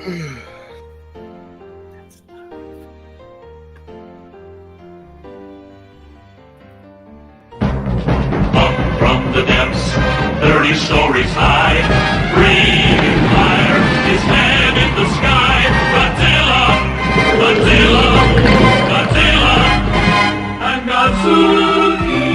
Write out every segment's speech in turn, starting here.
Up from the depths, 30 stories high, breathing fire, his head in the sky. Godzilla, and Godzuki.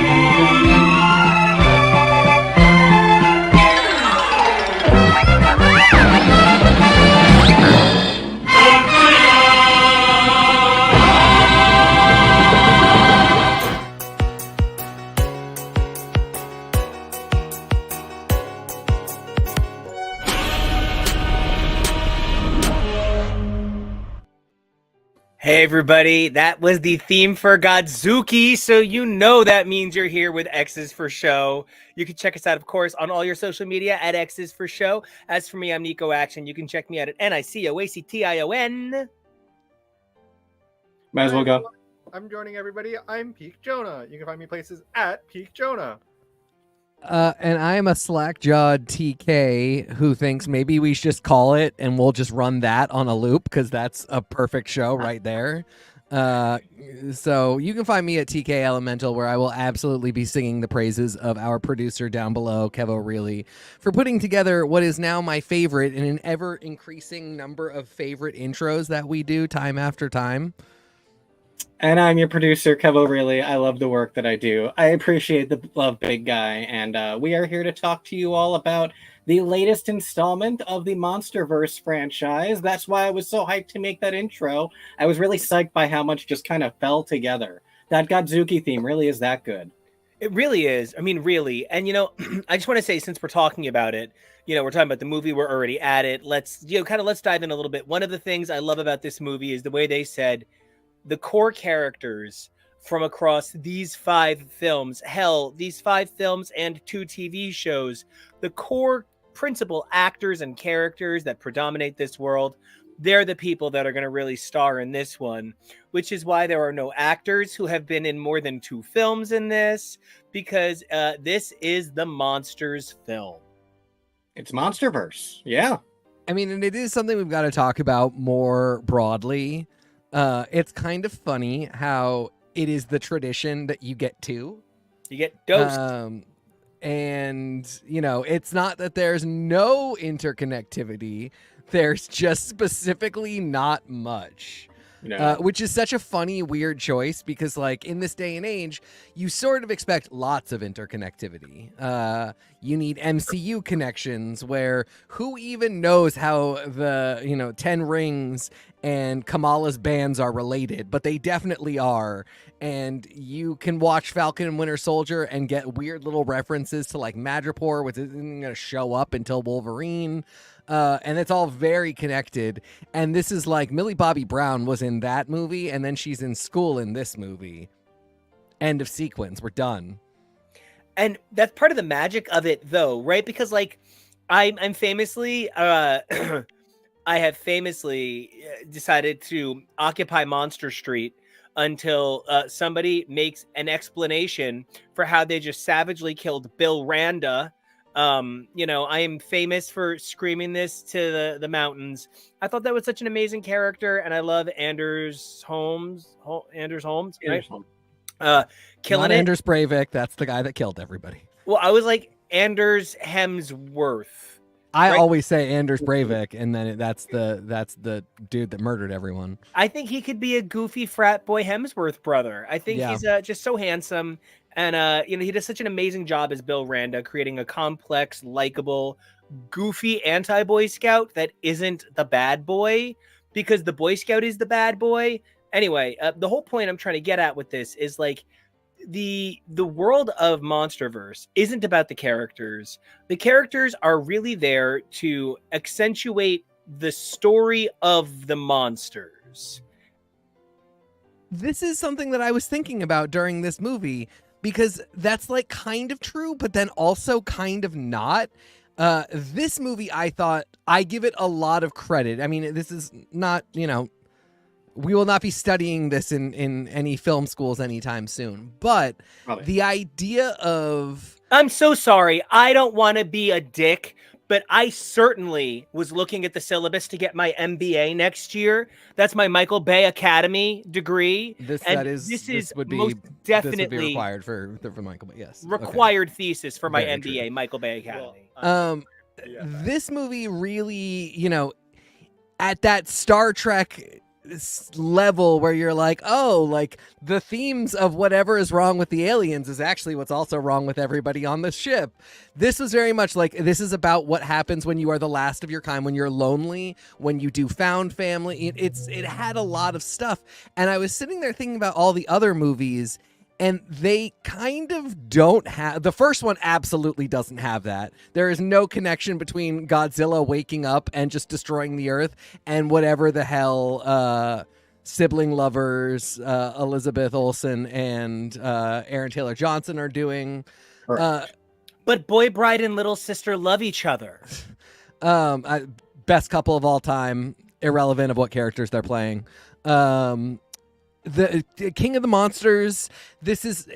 Hey everybody, that was the theme for Godzuki, so you know that means you're here with X's for Show. You can check us out, of course, on all your social media at X's for Show. As for me, I'm Nico Action. You can check me out at NICOACTION. Might as well go. I'm joining everybody. I'm Peak Jonah. You can find me places at Peak Jonah. And I'm a slack-jawed TK who thinks maybe we should just call it and we'll just run that on a loop because that's a perfect show right there. So you can find me at TK Elemental, where I will absolutely be singing the praises of our producer down below, Kev O'Reilly, for putting together what is now my favorite and an ever-increasing number of favorite intros that we do time after time. And I'm your producer, Kev O'Reilly. I love the work that I do. I appreciate the love, big guy. And we are here to talk to you all about the latest installment of the MonsterVerse franchise. That's why I was so hyped to make that intro. I was really psyched by how much just kind of fell together. That Godzuki theme really is that good. It really is. I mean, really. And, you know, I just want to say, since we're talking about it, you know, we're talking about the movie, we're already at it. Let's dive in a little bit. One of the things I love about this movie is the way they said the core characters from across these 5 films, these 5 films and 2 TV shows, the core principal actors and characters that predominate this world, they're the people that are going to really star in this one, which is why there are no actors who have been in more than 2 films in this, because this is the Monsters film. It's MonsterVerse. Yeah. I mean, and it is something we've got to talk about more broadly. It's kind of funny how it is the tradition that you get 2. You get dosed. And, you know, it's not that there's no interconnectivity. There's just specifically not much. No. Which is such a funny, weird choice because, like, in this day and age, you sort of expect lots of interconnectivity. You need MCU connections where who even knows how the, 10 Rings and Kamala's bands are related, but they definitely are. And you can watch Falcon and Winter Soldier and get weird little references to, like, Madripoor, which isn't going to show up until Wolverine. And it's all very connected. And this is like Millie Bobby Brown was in that movie, and then she's in school in this movie. End of sequence. We're done. And that's part of the magic of it, though, right? Because, like, I'm famously, I have famously decided to occupy Monster Street until somebody makes an explanation for how they just savagely killed Bill Randa. I am famous for screaming this to the mountains. I thought that was such an amazing character, and I love Anders Holmes, right? Killing Not it. Anders Breivik. That's the guy that killed everybody. Well, I was like Anders Hemsworth. I right? always say Anders Breivik, and then that's the dude that murdered everyone. I think he could be a goofy frat boy Hemsworth brother. I think he's just so handsome. And, he does such an amazing job as Bill Randa, creating a complex, likable, goofy anti-Boy Scout that isn't the bad boy, because the Boy Scout is the bad boy. Anyway, the whole point I'm trying to get at with this is, like, the world of MonsterVerse isn't about the characters. The characters are really there to accentuate the story of the monsters. This is something that I was thinking about during this movie, because that's, like, kind of true, but then also kind of not. This movie, I thought, I give it a lot of credit. I mean, this is not, we will not be studying this in any film schools anytime soon. But Probably. the idea of... I'm so sorry. I don't want to be a dick, but I certainly was looking at the syllabus to get my MBA next year. That's my Michael Bay Academy degree. This would be most this definitely would be required for Michael Bay. Yes, required thesis for my Very MBA, true. Michael Bay Academy. This movie really, at that Star Trek level where you're like, oh, like the themes of whatever is wrong with the aliens is actually what's also wrong with everybody on the ship. This was very much like, this is about what happens when you are the last of your kind, when you're lonely, when you do found family. It had a lot of stuff. And I was sitting there thinking about all the other movies, and they kind of don't have... The first one absolutely doesn't have that. There is no connection between Godzilla waking up and just destroying the Earth and whatever the hell sibling lovers Elizabeth Olsen and Aaron Taylor Johnson are doing. But Boy Bride and Little Sister love each other. Best couple of all time, irrelevant of what characters they're playing. The King of the Monsters, this is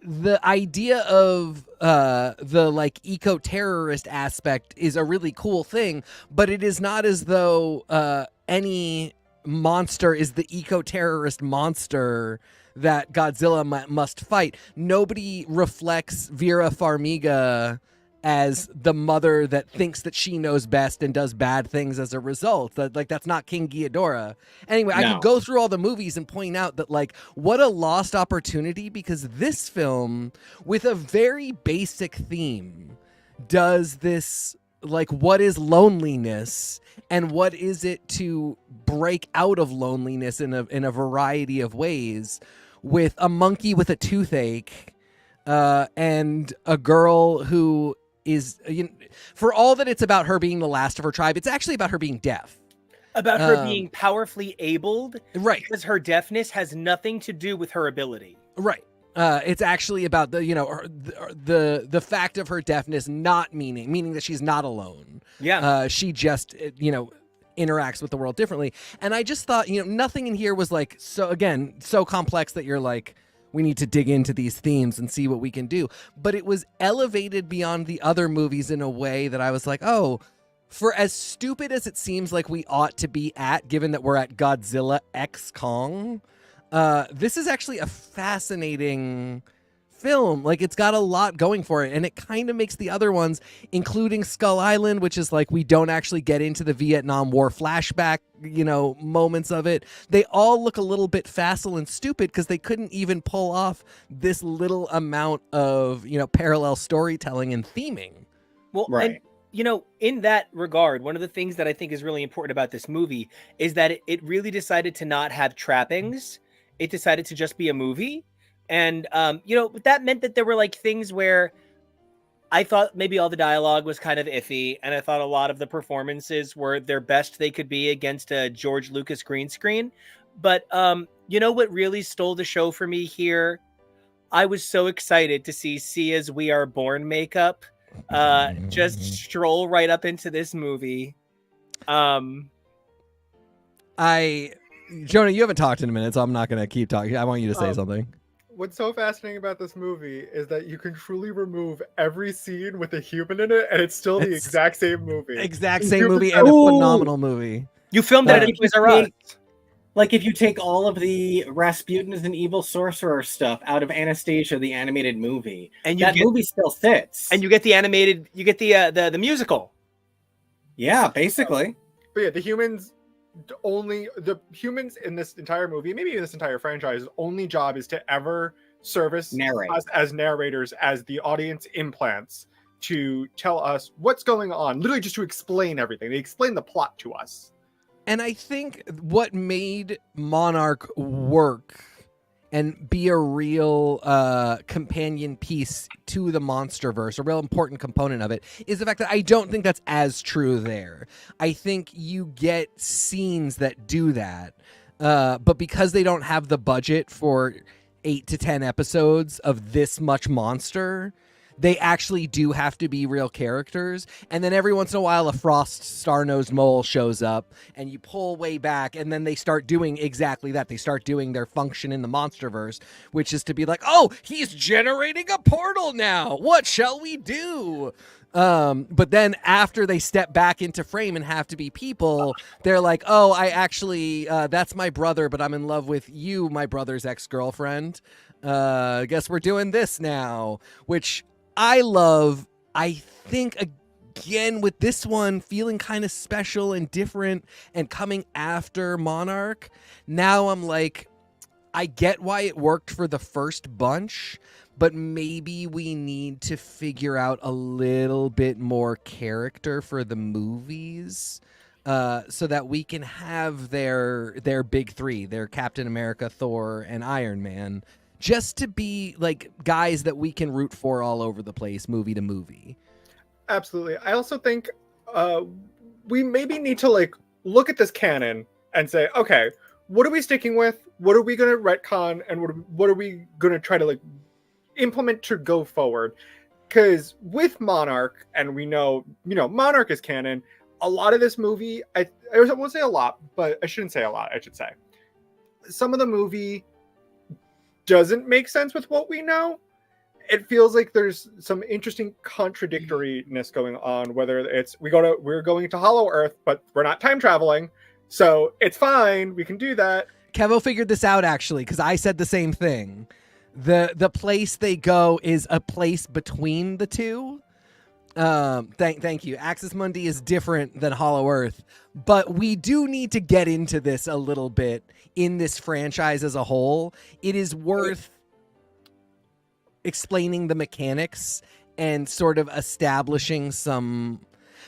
the idea of the like eco-terrorist aspect is a really cool thing, but it is not as though any monster is the eco-terrorist monster that Godzilla must fight. Nobody reflects Vera Farmiga as the mother that thinks that she knows best and does bad things as a result. That's not King Ghidorah. Anyway, I could go through all the movies and point out that, like, what a lost opportunity, because this film, with a very basic theme, does this, like, what is loneliness and what is it to break out of loneliness in a variety of ways, with a monkey with a toothache and a girl who is, for all that it's about her being the last of her tribe, it's actually about her being deaf. About her being powerfully abled. Right. Because her deafness has nothing to do with her ability. Right. It's actually about the fact of her deafness not meaning that she's not alone. Yeah. She just, interacts with the world differently. And I just thought, nothing in here was like, so complex that you're like, we need to dig into these themes and see what we can do. But it was elevated beyond the other movies in a way that I was like, oh, for as stupid as it seems like we ought to be at, given that we're at Godzilla X Kong, this is actually a fascinating film. Like, it's got a lot going for it, and it kind of makes the other ones, including Skull Island, which is like, we don't actually get into the Vietnam War flashback, moments of it. They all look a little bit facile and stupid because they couldn't even pull off this little amount of, parallel storytelling and theming. Well, right. And, in that regard, one of the things that I think is really important about this movie is that it really decided to not have trappings. It decided to just be a movie. And, that meant that there were like things where I thought maybe all the dialogue was kind of iffy. And I thought a lot of the performances were their best they could be against a George Lucas green screen. But, what really stole the show for me here? I was so excited to see Sia's We Are Born makeup just stroll right up into this movie. Jonah, you haven't talked in a minute, so I'm not going to keep talking. I want you to say something. What's so fascinating about this movie is that you can truly remove every scene with a human in it, and it's still the exact same movie. Exact same movie, and a phenomenal movie. You filmed that at Toys R Us. Like, if you take all of the Rasputin is an evil sorcerer stuff out of Anastasia, the animated movie, and that movie still fits. And you get the animated, you get the musical. Yeah, basically. But yeah, the humans in this entire movie, maybe in this entire franchise, only job is to ever service narrate us as narrators, as the audience implants, to tell us what's going on, literally just to explain everything. They explain the plot to us. And I think what made Monarch work and be a real companion piece to the Monsterverse, a real important component of it, is the fact that I don't think that's as true there. I think you get scenes that do that, but because they don't have the budget for 8 to 10 episodes of this much monster, they actually do have to be real characters. And then every once in a while, a Frost star-nosed mole shows up, and you pull way back, and then they start doing exactly that. They start doing their function in the Monsterverse, which is to be like, oh, he's generating a portal now. What shall we do? But then after they step back into frame and have to be people, they're like, oh, I actually, that's my brother, but I'm in love with you, my brother's ex-girlfriend. Guess we're doing this now, which I love. I think, again, with this one feeling kind of special and different and coming after Monarch, now I'm like, I get why it worked for the first bunch, but maybe we need to figure out a little bit more character for the movies, so that we can have their big three, their Captain America, Thor, and Iron Man, just to be like guys that we can root for all over the place, movie to movie. Absolutely. I also think we maybe need to like look at this canon and say, okay, what are we sticking with? What are we going to retcon? And what are we going to try to like implement to go forward? Because with Monarch, and we know, Monarch is canon. A lot of this movie, I won't say a lot, but I shouldn't say a lot. I should say some of the movie doesn't make sense with what we know. It feels like there's some interesting contradictoriness going on, whether it's we're going to Hollow Earth, but we're not time traveling. So it's fine. We can do that. Kevo figured this out, actually, because I said the same thing. The place they go is a place between the two. Thank you. Axis Mundi is different than Hollow Earth, but we do need to get into this a little bit in this franchise as a whole. It is worth explaining the mechanics and sort of establishing some,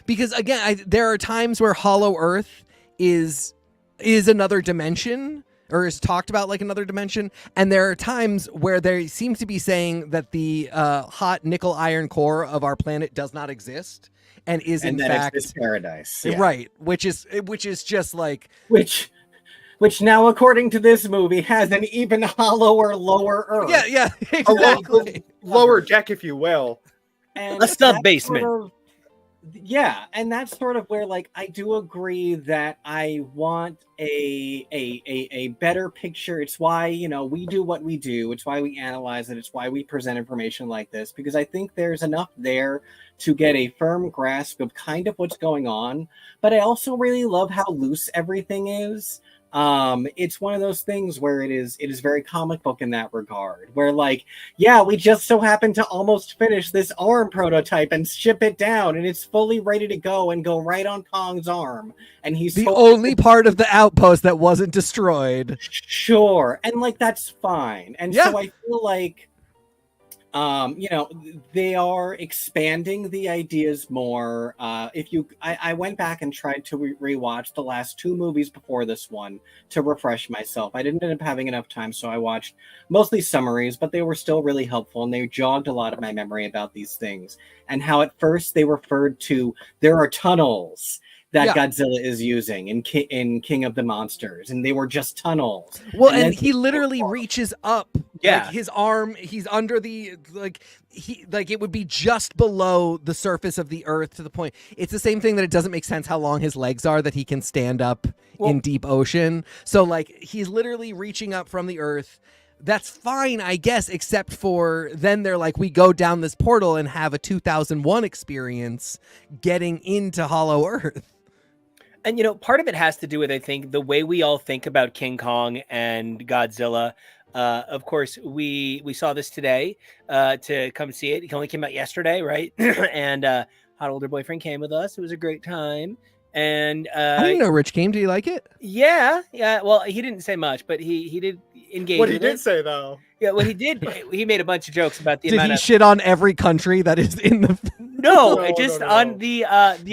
because again, there are times where Hollow Earth is another dimension, or is talked about like another dimension, and there are times where they seem to be saying that the hot nickel iron core of our planet does not exist and is in fact it's this paradise, right? Which is just like which now, according to this movie, has an even hollower lower Earth. Yeah, exactly. Lower deck, if you will, And A sub basement. And that's sort of where, like, I do agree that I want a better picture. It's why, we do what we do. It's why we analyze it. It's why we present information like this, because I think there's enough there to get a firm grasp of kind of what's going on. But I also really love how loose everything is. It's one of those things where it is very comic book in that regard, where like, yeah, we just so happen to almost finish this arm prototype and ship it down, and it's fully ready to go and go right on Kong's arm, and he's the only part of the outpost that wasn't destroyed. Sure, and like that's fine. And Yeah. so I feel like they are expanding the ideas more. I went back and tried to rewatch the last two movies before this one to refresh myself. I didn't end up having enough time, so I watched mostly summaries, but they were still really helpful, and they jogged a lot of my memory about these things, and how at first they referred to there are tunnels that Godzilla is using in King of the Monsters, and they were just tunnels. Well, and he literally reaches up. Yeah. Like his arm, he's under it would be just below the surface of the Earth to the point. It's the same thing that it doesn't make sense how long his legs are, that he can stand up in deep ocean. So like he's literally reaching up from the Earth. That's fine, I guess, except for then they're like, we go down this portal and have a 2001 experience getting into Hollow Earth. And, part of it has to do with, I think, the way we all think about King Kong and Godzilla. Of course, we saw this today to come see it. It only came out yesterday, right? And hot older boyfriend came with us. It was a great time. And I didn't know Rich came. Do you like it? Yeah. Well, he didn't say much, but he did engage. What he with did it. say, though. Yeah, what he did, he made a bunch of jokes about the Did amount he of shit on every country that is in the? No, No. on the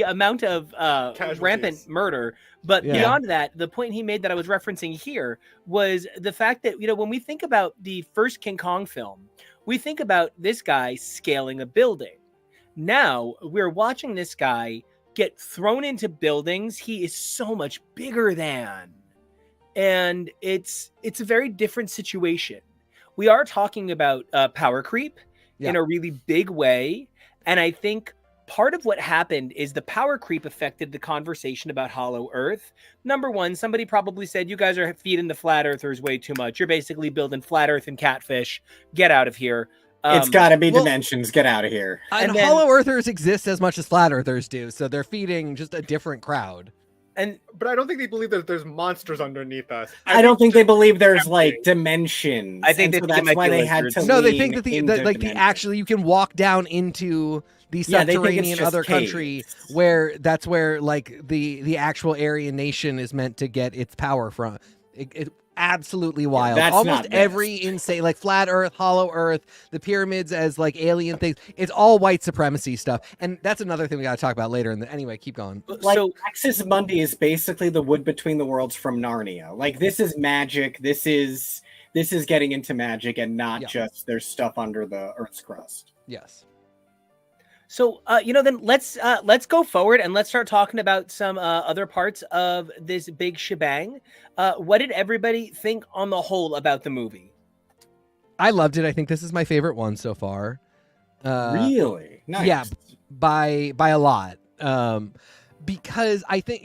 amount of Casualties. rampant murder. But beyond that, the point he made that I was referencing here was the fact that, when we think about the first King Kong film, we think about this guy scaling a building. Now we're watching this guy get thrown into buildings he is so much bigger than. And it's a very different situation. We are talking about power creep in a really big way. And I think part of what happened is the power creep affected the conversation about Hollow Earth. Number one, somebody probably said, you guys are feeding the flat earthers way too much. You're basically building flat earth and catfish. Get out of here. It's got to be well- dimensions. Get out of here. And And then- Hollow Earthers exist as much as Flat Earthers do, so they're feeding just a different crowd. And But I don't think they believe that there's monsters underneath us. I don't think they believe there's empty. like dimensions. I think and they so think it that's might why be they had lizards. to. No, they lean think that the into like the dimensions. actually you can walk down into the Yeah, they think it's subterranean just other country caves. where that's where like the actual Aryan nation is meant to get its power from. It absolutely wild. that's Almost not every insane like Flat Earth, Hollow Earth, the pyramids as like alien things. It's all white supremacy stuff, and that's another thing we got to talk about later. Anyway, keep going. Like so Axis Mundi is basically the wood between the worlds from Narnia. Like this is magic. This is getting into magic and not Yeah. just there's stuff under the Earth's crust. Yes. So, then let's go forward and let's start talking about some other parts of this big shebang. What did everybody think on the whole about the movie? I loved it. I think this is my favorite one so far. Really? Nice. Yeah, by a lot. Because I think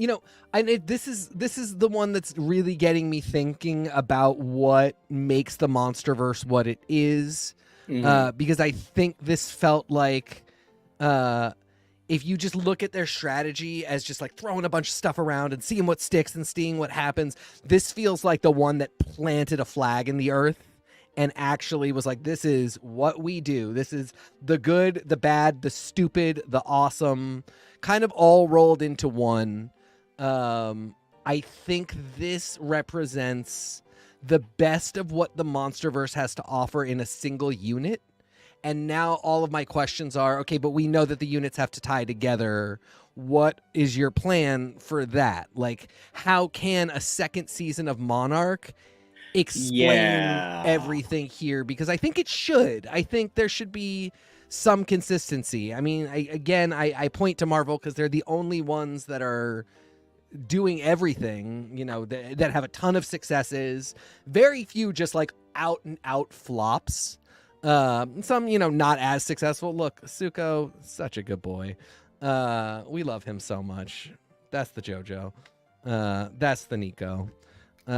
this is the one that's really getting me thinking about what makes the MonsterVerse what it is. Mhm. Because I think this felt like if you just look at their strategy as just like throwing a bunch of stuff around and seeing what sticks and seeing what happens, this feels like the one that planted a flag in the earth and actually was like, this is what we do. This is the good, the bad, the stupid, the awesome, kind of all rolled into one. I think this represents the best of what the MonsterVerse has to offer in a single unit. And now all of my questions are, okay, but we know that the units have to tie together. What is your plan for that? Like, how can a second season of Monarch explain everything here? Because I think it should. I think there should be some consistency. I mean, I point to Marvel because they're the only ones that are doing everything, that have a ton of successes. Very few just like out and out flops. Some not as successful. Look, Suko, such a good boy. We love him so much. That's the JoJo. That's the Nico. You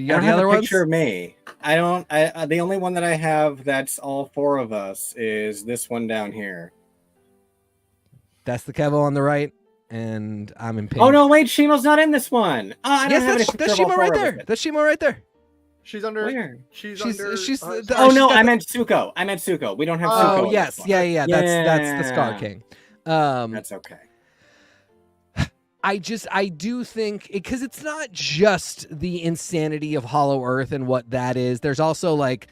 I got don't the have other a ones? picture of me. I don't. The only one that I have that's all four of us is this one down here. That's the Kevo on the right, and I'm in pink. Oh no! Wait, Shimo's not in this one. Oh, I don't Yes, have any that's picture of all Shimo four right of us. there. That's Shimo right there. She's under. Where? She's She's- under. she's uh, the- Oh she's no! got I the- meant Suko. We don't have Oh, Suko. Oh in yes, this one. yeah. That's the Skar Yeah. King. That's okay. I do think because it's not just the insanity of Hollow Earth and what that is. There's also like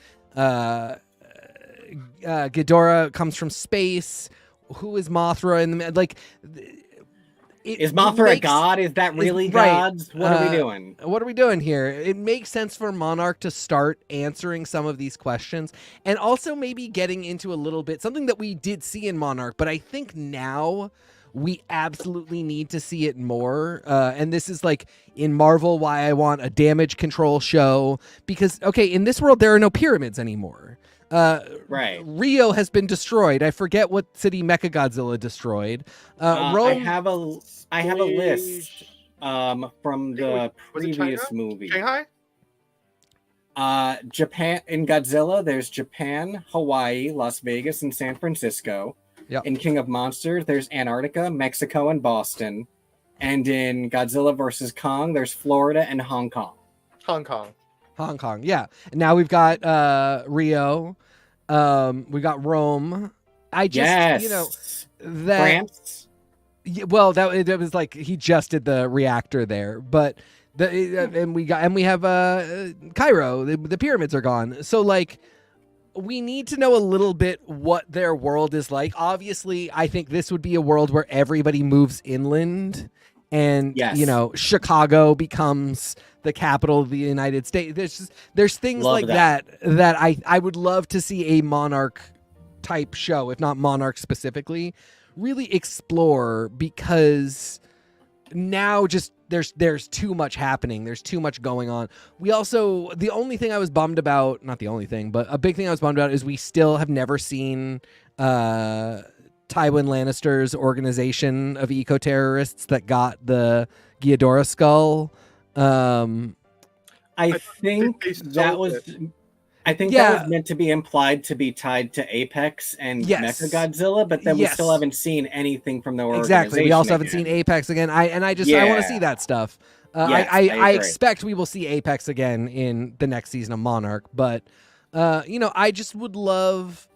Ghidorah comes from space. Who is Mothra? And like, Is Mothra a god? Is that really right. gods? What are we doing? What are we doing here? It makes sense for Monarch to start answering some of these questions and also maybe getting into a little bit something that we did see in Monarch, but I think now we absolutely need to see it more. And this is like in Marvel why I want a damage control show because, okay, in this world, there are no pyramids anymore. Right. Rio has been destroyed. I forget what city Mechagodzilla destroyed. I Rome. have a list from the Was it previous China? movie. Shanghai. Japan in Godzilla. There's Japan, Hawaii, Las Vegas, and San Francisco. Yep. In King of Monsters, there's Antarctica, Mexico, and Boston. And in Godzilla versus Kong, there's Florida and Hong Kong. Hong Kong. Hong Kong, yeah. And now we've got Rio. We got Rome. I just, Yes. that. France. Yeah, well, that was like he just did the reactor there, but and we have Cairo. The pyramids are gone, so like we need to know a little bit what their world is like. Obviously, I think this would be a world where everybody moves inland, and Yes. Chicago becomes the capital of the United States. There's things Love like that I would love to see a Monarch type show, if not Monarch specifically, really explore, because now just there's too much happening. There's too much going on. We also, the only thing I was bummed about, not the only thing, but a big thing I was bummed about is we still have never seen Tywin Lannister's organization of eco-terrorists that got the Ghidorah skull. I think they that sold was. it. I think Yeah. that was meant to be implied to be tied to Apex and Yes. Mechagodzilla, but then we still Yes. haven't seen anything from the organization. Exactly. We also haven't again. seen Apex again. I want to see that stuff. Yes, I agree. expect we will see Apex again in the next season of Monarch, but I just would love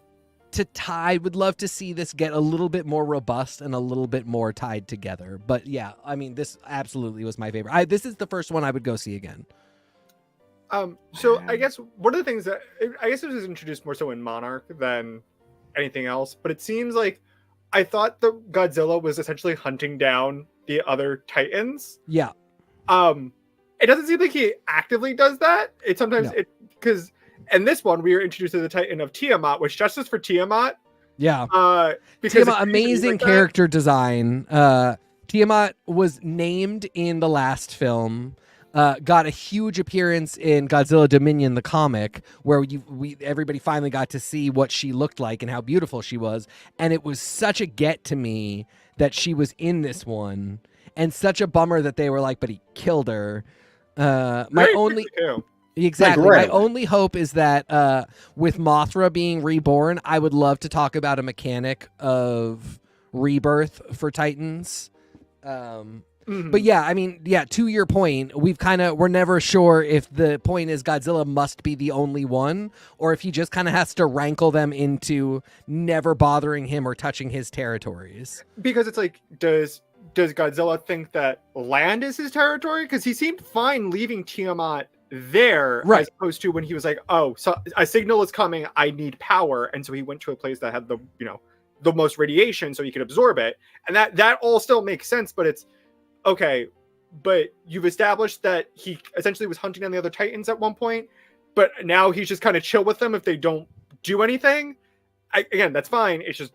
to see this get a little bit more robust and a little bit more tied together. But yeah, I mean, this absolutely was my favorite. This is the first one I would go see again. So I guess one of the things that I guess it was introduced more so in Monarch than anything else, but it seems like I thought that Godzilla was essentially hunting down the other Titans. Yeah. It doesn't seem like he actively does that. It sometimes because in this one we were introduced to the Titan of Tiamat, which justice for Tiamat. Yeah. Because Tiamat, amazing like character design. Tiamat was named in the last film. Got a huge appearance in Godzilla Dominion, the comic, where everybody finally got to see what she looked like and how beautiful she was. And it was such a get to me that she was in this one, and such a bummer that they were like, but he killed her. My only hope is that with Mothra being reborn, I would love to talk about a mechanic of rebirth for Titans. But yeah, I mean, to your point, we're never sure if the point is Godzilla must be the only one, or if he just kind of has to rankle them into never bothering him or touching his territories. Because it's like, does Godzilla think that land is his territory? Because he seemed fine leaving Tiamat there, right, as opposed to when he was like, oh, so a signal is coming, I need power, and so he went to a place that had the most radiation so he could absorb it, and that all still makes sense. But it's okay, but you've established that he essentially was hunting down the other Titans at one point, but now he's just kind of chill with them if they don't do anything. Again, that's fine. It's just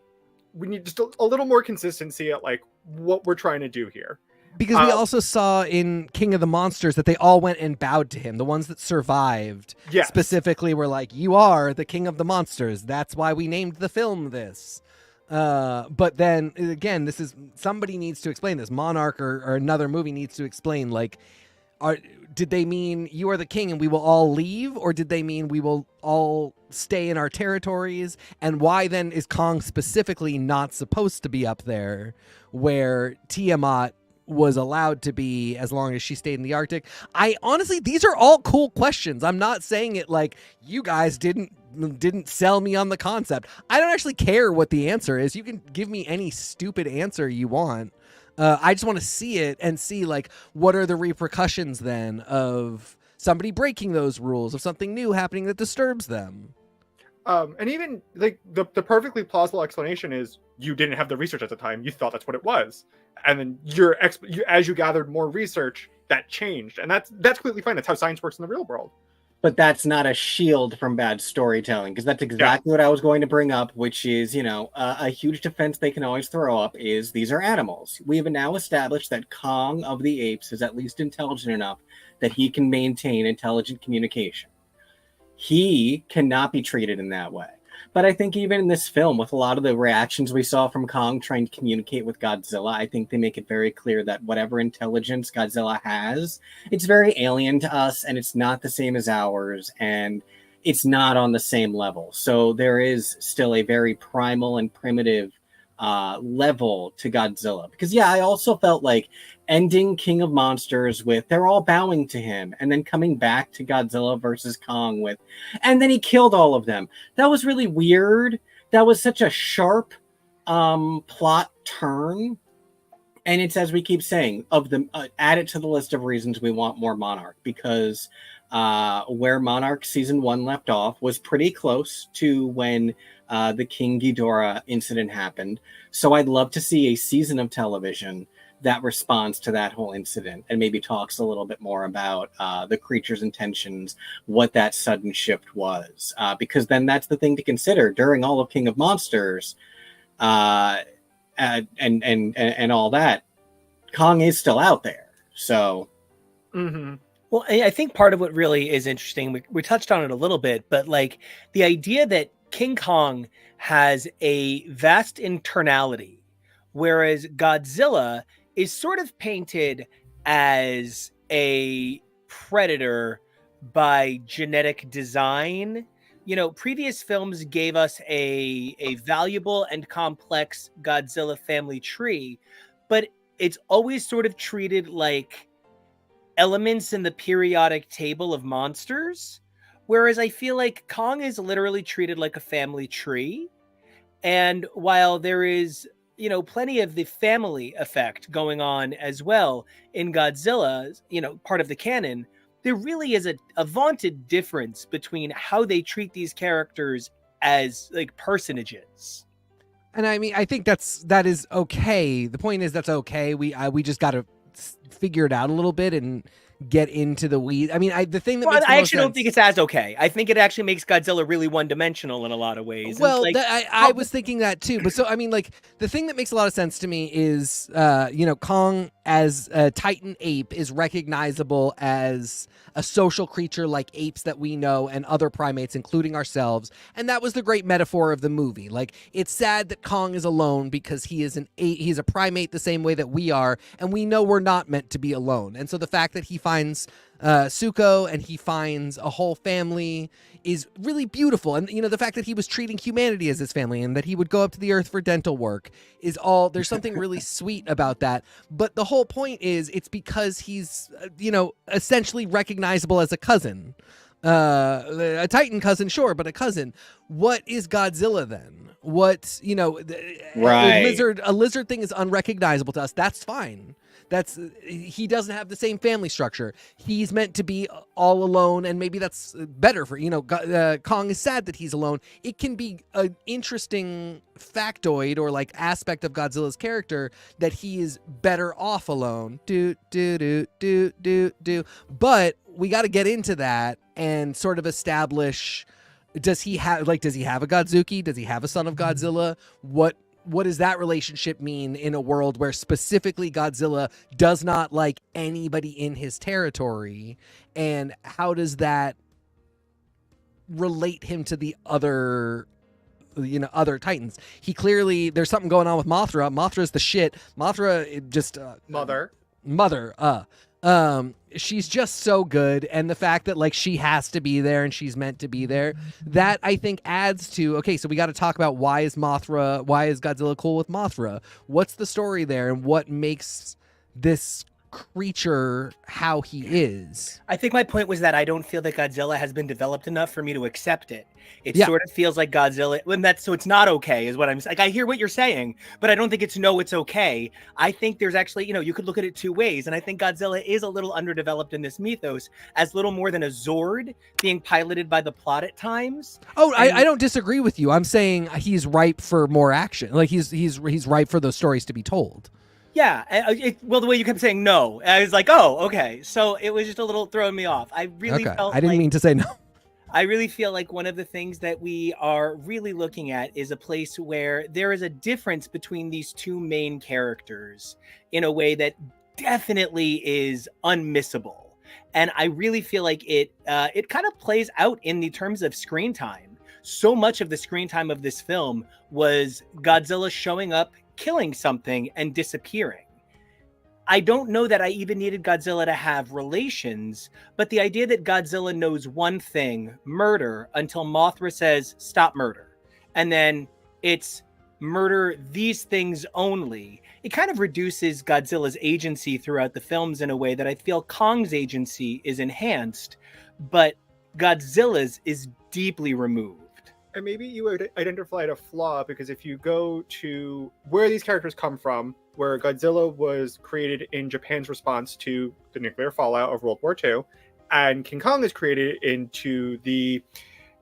we need just a little more consistency at like what we're trying to do here. Because we also saw in King of the Monsters that they all went and bowed to him. The ones that survived specifically were like, you are the King of the Monsters. That's why we named the film this. But then again, somebody needs to explain this. Monarch or another movie needs to explain, like, did they mean you are the king and we will all leave? Or did they mean we will all stay in our territories? And why then is Kong specifically not supposed to be up there where Tiamat was allowed to be as long as she stayed in the Arctic? Honestly, these are all cool questions. I'm not saying it like you guys didn't sell me on the concept. I don't actually care what the answer is. You can give me any stupid answer you want. I just want to see it and see, like, what are the repercussions then of somebody breaking those rules, of something new happening that disturbs them. And even like the perfectly plausible explanation is you didn't have the research at the time. You thought that's what it was. And then as you gathered more research, that changed. And that's completely fine. That's how science works in the real world. But that's not a shield from bad storytelling, because that's exactly what I was going to bring up, which is, a huge defense they can always throw up is these are animals. We have now established that Kong of the Apes is at least intelligent enough that he can maintain intelligent communication. He cannot be treated in that way. But I think even in this film, with a lot of the reactions we saw from Kong trying to communicate with Godzilla, I think they make it very clear that whatever intelligence Godzilla has, it's very alien to us, and it's not the same as ours, and it's not on the same level. So there is still a very primal and primitive level to Godzilla. Because, I also felt like ending King of Monsters with they're all bowing to him, and then coming back to Godzilla versus Kong with, and then he killed all of them. That was really weird. That was such a sharp plot turn. And it's, as we keep saying, add it to the list of reasons we want more Monarch, because where Monarch season 1 left off was pretty close to when the King Ghidorah incident happened. So I'd love to see a season of television that responds to that whole incident and maybe talks a little bit more about the creature's intentions, what that sudden shift was. Because then that's the thing to consider during all of King of Monsters and all that. Kong is still out there. So... Mm-hmm. Well, I think part of what really is interesting, we touched on it a little bit, but like the idea that King Kong has a vast internality, whereas Godzilla is sort of painted as a predator by genetic design. previous films gave us a valuable and complex Godzilla family tree, but it's always sort of treated like elements in the periodic table of monsters, whereas I feel like Kong is literally treated like a family tree. And while there is, plenty of the family effect going on as well in Godzilla, part of the canon, there really is a vaunted difference between how they treat these characters as like personages. And I mean, I think that is okay. The point is that's okay. We just got to figure it out a little bit and get into the weeds. I mean, the thing that makes I actually don't think it's as okay. I think it actually makes Godzilla really one-dimensional in a lot of ways. Well, I was thinking that too. But so, I mean, like, the thing that makes a lot of sense to me is, Kong as a Titan ape is recognizable as a social creature like apes that we know and other primates, including ourselves. And that was the great metaphor of the movie. Like, it's sad that Kong is alone because he's a primate the same way that we are, and we know we're not meant to be alone. And so the fact that he finds Suko and he finds a whole family is really beautiful. And the fact that he was treating humanity as his family and that he would go up to the earth for dental work is there's something really sweet about that. But the whole point is it's because he's essentially recognizable as a cousin, a Titan cousin, sure, but a cousin. What is Godzilla then? What right. a lizard thing is unrecognizable to us. That's fine. He doesn't have the same family structure. He's meant to be all alone, and maybe that's better for Kong is sad that he's alone. It can be an interesting factoid or like aspect of Godzilla's character that he is better off alone. But we got to get into that and sort of establish: does he have a Godzuki? Does he have a son of Godzilla? What does that relationship mean in a world where specifically Godzilla does not like anybody in his territory? And how does that relate him to the other Titans? There's something going on with Mothra. Mothra's the shit. Mothra just Mother. She's just so good, and the fact that like she has to be there and she's meant to be there, that I think adds to, okay, so we got to talk about why is Godzilla cool with Mothra? What's the story there, and what makes this creature how he is? I think my point was that I don't feel that Godzilla has been developed enough for me to accept it. It sort of feels like Godzilla, so it's not okay is what I'm like. I hear what you're saying, but I don't think it's okay. I think there's actually, you could look at it two ways. And I think Godzilla is a little underdeveloped in this mythos as little more than a Zord being piloted by the plot at times. Oh, I don't disagree with you. I'm saying he's ripe for more action. Like he's ripe for those stories to be told. Yeah. The way you kept saying no, I was like, oh, okay. So it was just a little throwing me off. I really felt I didn't mean to say no. I really feel like one of the things that we are really looking at is a place where there is a difference between these two main characters in a way that definitely is unmissable. And I really feel like it kind of plays out in the terms of screen time. So much of the screen time of this film was Godzilla showing up, killing something, and disappearing. I don't know that I even needed Godzilla to have relations, but the idea that Godzilla knows one thing, murder, until Mothra says, stop murder. And then it's murder these things only. It kind of reduces Godzilla's agency throughout the films in a way that I feel Kong's agency is enhanced, but Godzilla's is deeply removed. And maybe you would identify a flaw, because if you go to where these characters come from, where Godzilla was created in Japan's response to the nuclear fallout of World War II, and King Kong is created into the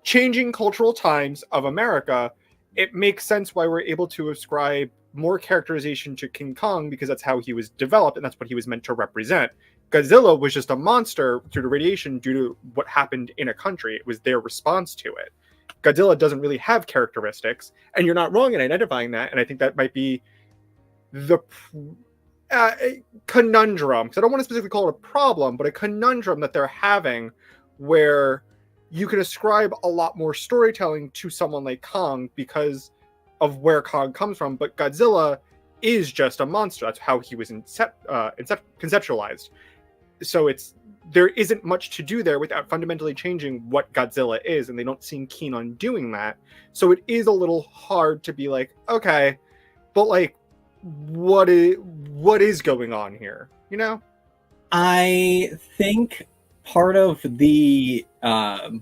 changing cultural times of America, it makes sense why we're able to ascribe more characterization to King Kong, because that's how he was developed and that's what he was meant to represent. Godzilla was just a monster due to radiation, due to what happened in a country. It was their response to it. Godzilla doesn't really have characteristics, and you're not wrong in identifying that. And I think that might be the conundrum, because I don't want to specifically call it a problem, but a conundrum that they're having, where you can ascribe a lot more storytelling to someone like Kong because of where Kong comes from, but Godzilla is just a monster. That's how he was conceptualized. So it's there isn't much to do there without fundamentally changing what Godzilla is, and they don't seem keen on doing that. So it is a little hard to be like, okay, but like, what is going on here? You know? I think part of the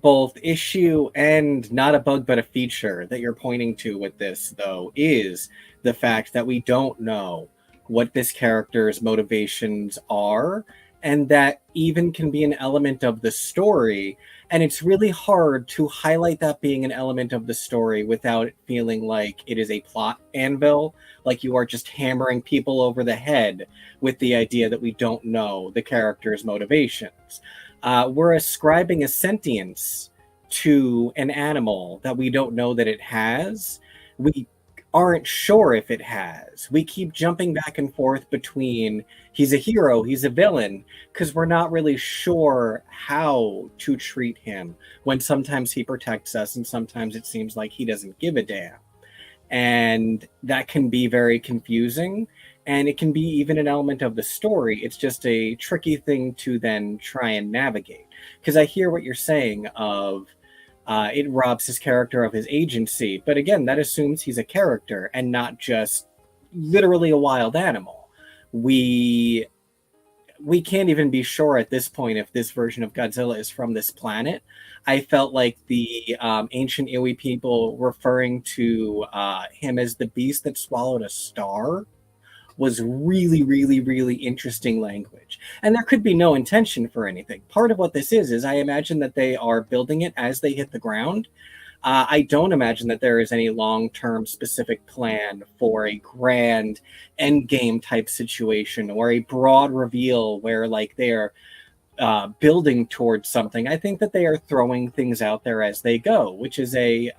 both issue and not a bug but a feature that you're pointing to with this, though, is the fact that we don't know what this character's motivations are, and that even can be an element of the story. And it's really hard to highlight that being an element of the story without it feeling like it is a plot anvil, like you are just hammering people over the head with the idea that we don't know the character's motivations. We're ascribing a sentience to an animal that we don't know that it has. We aren't sure if it has. We keep jumping back and forth between he's a hero, he's a villain, because we're not really sure how to treat him when sometimes he protects us and sometimes it seems like he doesn't give a damn. And that can be very confusing, and it can be even an element of the story. It's just a tricky thing to then try and navigate. Because I hear what you're saying of it robs his character of his agency. But again, that assumes he's a character and not just literally a wild animal. We can't even be sure at this point if this version of Godzilla is from this planet. I felt like the ancient Iwi people referring to him as the beast that swallowed a star was really, really, really interesting language. And there could be no intention for anything. Part of what this is I imagine that they are building it as they hit the ground. I don't imagine that there is any long-term specific plan for a grand endgame type situation or a broad reveal where like they're building towards something. I think that they are throwing things out there as they go, which is a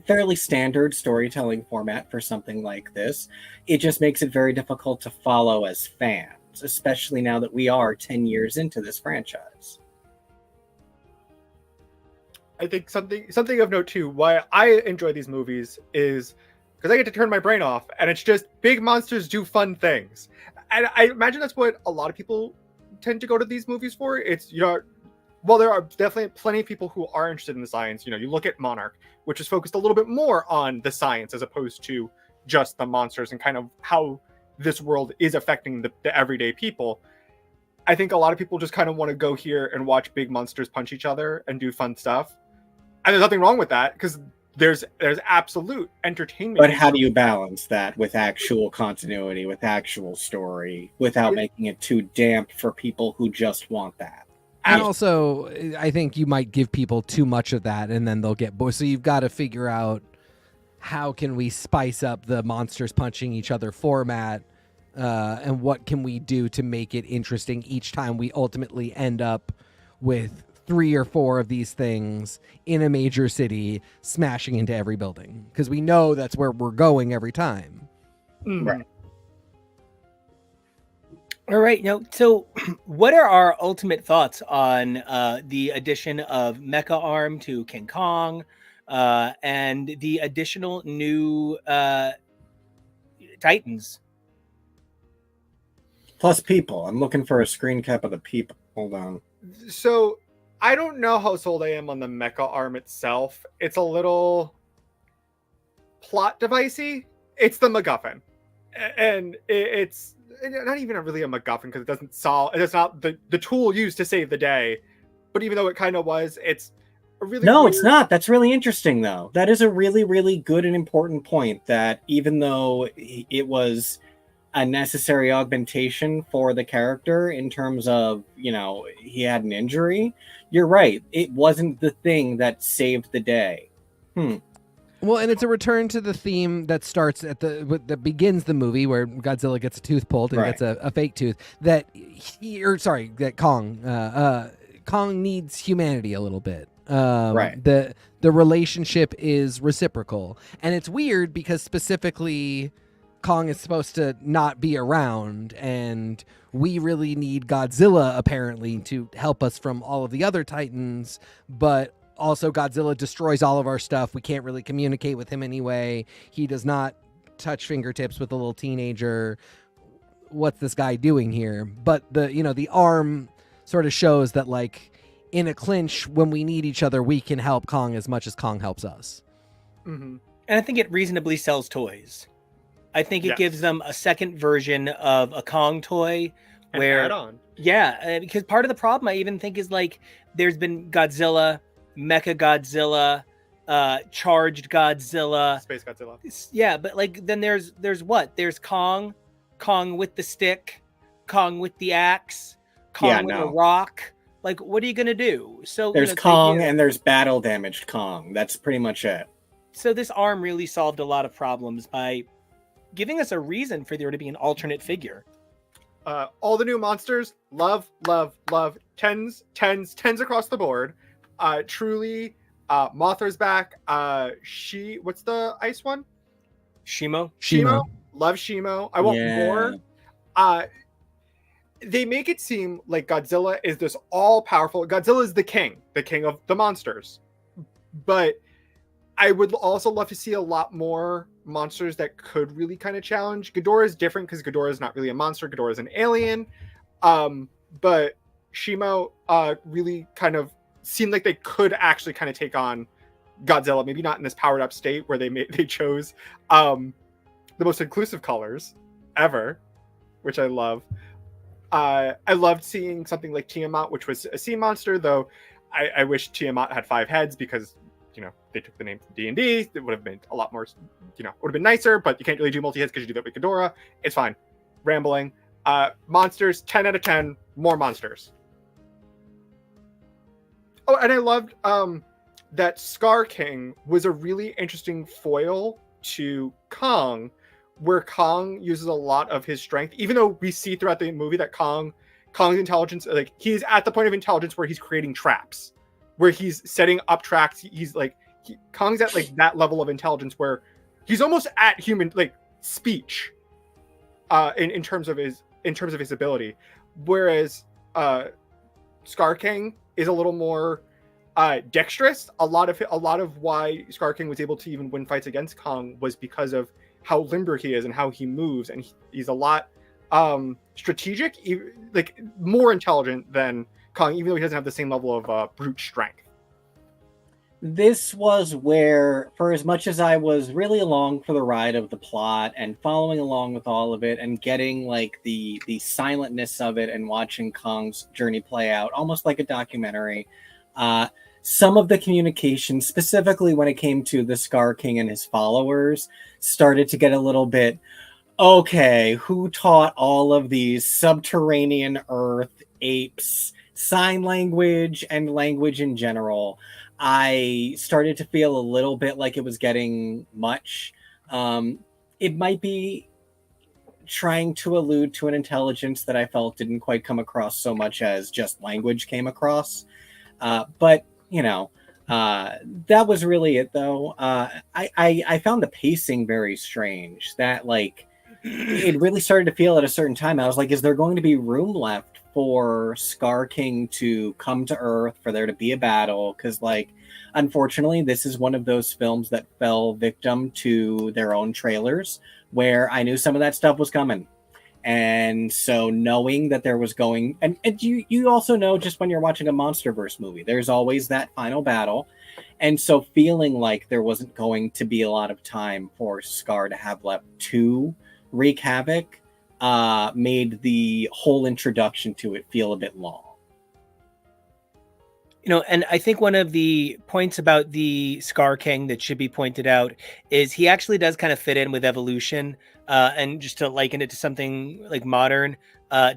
fairly standard storytelling format for something like this. It just makes it very difficult to follow as fans, especially now that we are 10 years into this franchise. I think something of note too, why I enjoy these movies is because I get to turn my brain off, and it's just big monsters do fun things. And I imagine that's what a lot of people tend to go to these movies for. It's, you know, well, there are definitely plenty of people who are interested in the science. You know, you look at Monarch, which is focused a little bit more on the science as opposed to just the monsters and kind of how this world is affecting the everyday people. I think a lot of people just kind of want to go here and watch big monsters punch each other and do fun stuff. And there's nothing wrong with that, because there's absolute entertainment. But how do you balance that with actual continuity, with actual story, without making it too damp for people who just want that? And also, I think you might give people too much of that, and then they'll get bored. So you've got to figure out how can we spice up the monsters punching each other format, and what can we do to make it interesting each time we ultimately end up with 3 or 4 of these things in a major city smashing into every building, because we know that's where we're going every time. Right. All right. Now, so what are our ultimate thoughts on the addition of Mecha Arm to King Kong and the additional new Titans? Plus people. I'm looking for a screen cap of the people. Hold on. So I don't know how sold I am on the Mecha Arm itself. It's a little plot devicey. It's the MacGuffin, and it's not even really a MacGuffin because it doesn't solve. It's not the tool used to save the day. But even though it kind of was, it's a really It's not. That's really interesting, though. That is a really, really good and important point. That even though it was a necessary augmentation for the character in terms of, you know, he had an injury, you're right. It wasn't the thing that saved the day. Well, and it's a return to the theme that starts at that begins the movie where Godzilla gets a tooth pulled and gets a fake tooth. That Kong needs humanity a little bit. Right. The relationship is reciprocal, and it's weird because specifically Kong is supposed to not be around, and we really need Godzilla apparently to help us from all of the other Titans, but also Godzilla destroys all of our stuff. We can't really communicate with him anyway. He does not touch fingertips with a little teenager. what's this guy doing here? But the arm sort of shows that, like, in a clinch, when we need each other, we can help Kong as much as Kong helps us. Mm-hmm. And I think it reasonably sells toys. I think it Yes. gives them a second version of a Kong toy An where, add-on. yeah, because part of the problem I even think is, like, there's been Godzilla, Mecha Godzilla, Charged Godzilla, Space Godzilla. yeah, but like then there's what? There's Kong with the stick, Kong with the axe, Kong with a rock. Like, what are you gonna do? So There's Kong and there's battle damaged Kong. That's pretty much it. So this arm really solved a lot of problems by giving us a reason for there to be an alternate figure. All the new monsters, love. Tens across the board. Truly, Mothra's back. What's the ice one? Shimo. Love Shimo. I want more. They make it seem like Godzilla is this all-powerful. Godzilla is the king of the monsters. But I would also love to see a lot more monsters that could really kind of challenge. Ghidorah is different because Ghidorah is not really a monster. Ghidorah is an alien. But Shimo really kind of seemed like they could actually kind of take on Godzilla. Maybe not in this powered up state where they chose the most inclusive colors ever, which I love. I loved seeing something like Tiamat, which was a sea monster, though I wish Tiamat had 5 heads because, they took the name from D&D. It would have been a lot more, would have been nicer, but you can't really do multi-heads because you do that with Ghidorah. It's fine. Rambling. Monsters, 10 out of 10. More monsters. Oh, and I loved that Skar King was a really interesting foil to Kong, where Kong uses a lot of his strength, even though we see throughout the movie that Kong's intelligence, like, he's at the point of intelligence where he's creating traps, where he's setting up traps. He's like, Kong's at like that level of intelligence where he's almost at human like speech, in terms of his ability, whereas Skar King is a little more dexterous. A lot of why Skar King was able to even win fights against Kong was because of how limber he is and how he moves, and he's a lot strategic, like more intelligent than Kong, even though he doesn't have the same level of brute strength. This was where, for as much as I was really along for the ride of the plot and following along with all of it and getting like the silentness of it and watching Kong's journey play out almost like a documentary, some of the communication, specifically when it came to the Skar King and his followers, started to get a little bit, okay, who taught all of these subterranean earth apes sign language and language in general? I started to feel a little bit like it was getting much. It might be trying to allude to an intelligence that I felt didn't quite come across so much as just language came across. But, that was really it, though. I found the pacing very strange. That, like, it really started to feel at a certain time. I was like, is there going to be room left for Skar King to come to Earth, for there to be a battle? Because, like, unfortunately, this is one of those films that fell victim to their own trailers, where I knew some of that stuff was coming. And so knowing that there was going... And you also know, just when you're watching a MonsterVerse movie, there's always that final battle. And so feeling like there wasn't going to be a lot of time for Skar to have left to wreak havoc made the whole introduction to it feel a bit long. And I think one of the points about the Skar King that should be pointed out is he actually does kind of fit in with evolution, and just to liken it to something like modern,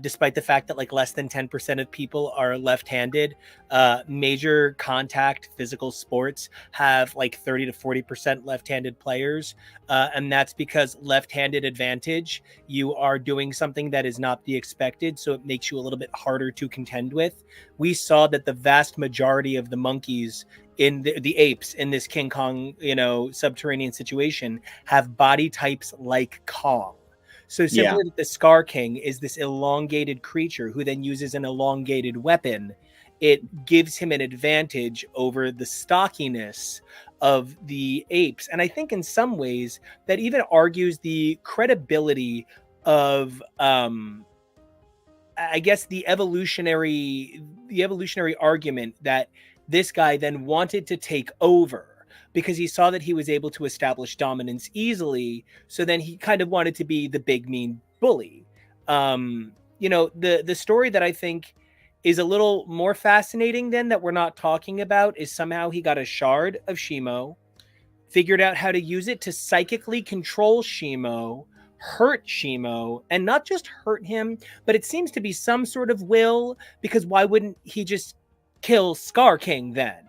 despite the fact that like less than 10% of people are left-handed, major contact physical sports have like 30 to 40% left-handed players. And that's because left-handed advantage, you are doing something that is not the expected. So it makes you a little bit harder to contend with. We saw that the vast majority of the monkeys in the apes in this King Kong, subterranean situation have body types like Kong. So simply that the Skar King is this elongated creature who then uses an elongated weapon, it gives him an advantage over the stockiness of the apes. And I think in some ways that even argues the credibility of I guess the evolutionary argument that this guy then wanted to take over because he saw that he was able to establish dominance easily. So then he kind of wanted to be the big mean bully. The story that I think is a little more fascinating than that we're not talking about is somehow he got a shard of Shimo, figured out how to use it to psychically control Shimo, hurt Shimo, and not just hurt him, but it seems to be some sort of will, because why wouldn't he just kill Skar King then?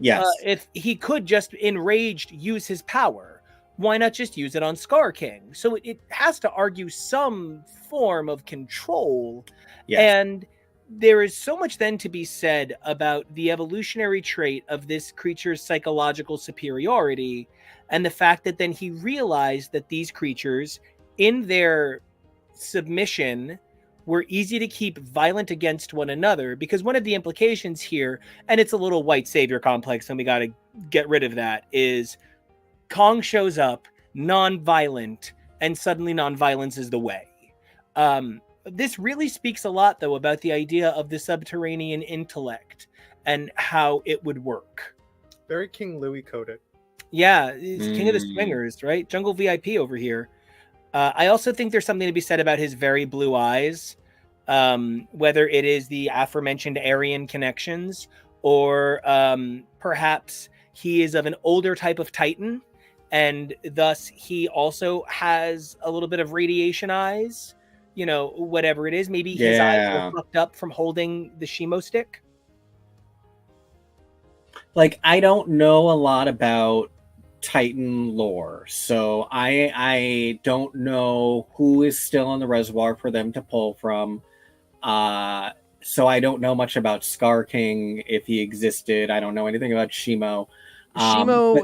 Yes. If he could just enraged use his power, why not just use it on Skar King? So it has to argue some form of control. Yes. And there is so much then to be said about the evolutionary trait of this creature's psychological superiority, and the fact that then he realized that these creatures, in their submission, were easy to keep violent against one another, because one of the implications here, and it's a little white savior complex and we got to get rid of that, is Kong shows up non-violent and suddenly non-violence is the way. This really speaks a lot, though, about the idea of the subterranean intellect and how it would work. Very King Louis coded. Yeah, it's King of the Swingers, right? Jungle VIP over here. I also think there's something to be said about his very blue eyes, whether it is the aforementioned Aryan connections, or perhaps he is of an older type of Titan, and thus he also has a little bit of radiation eyes. Whatever it is, maybe his eyes were fucked up from holding the Shimo stick. Like, I don't know a lot about Titan lore, so I don't know who is still in the reservoir for them to pull from. So I don't know much about Skar King, if he existed. I don't know anything about Shimo.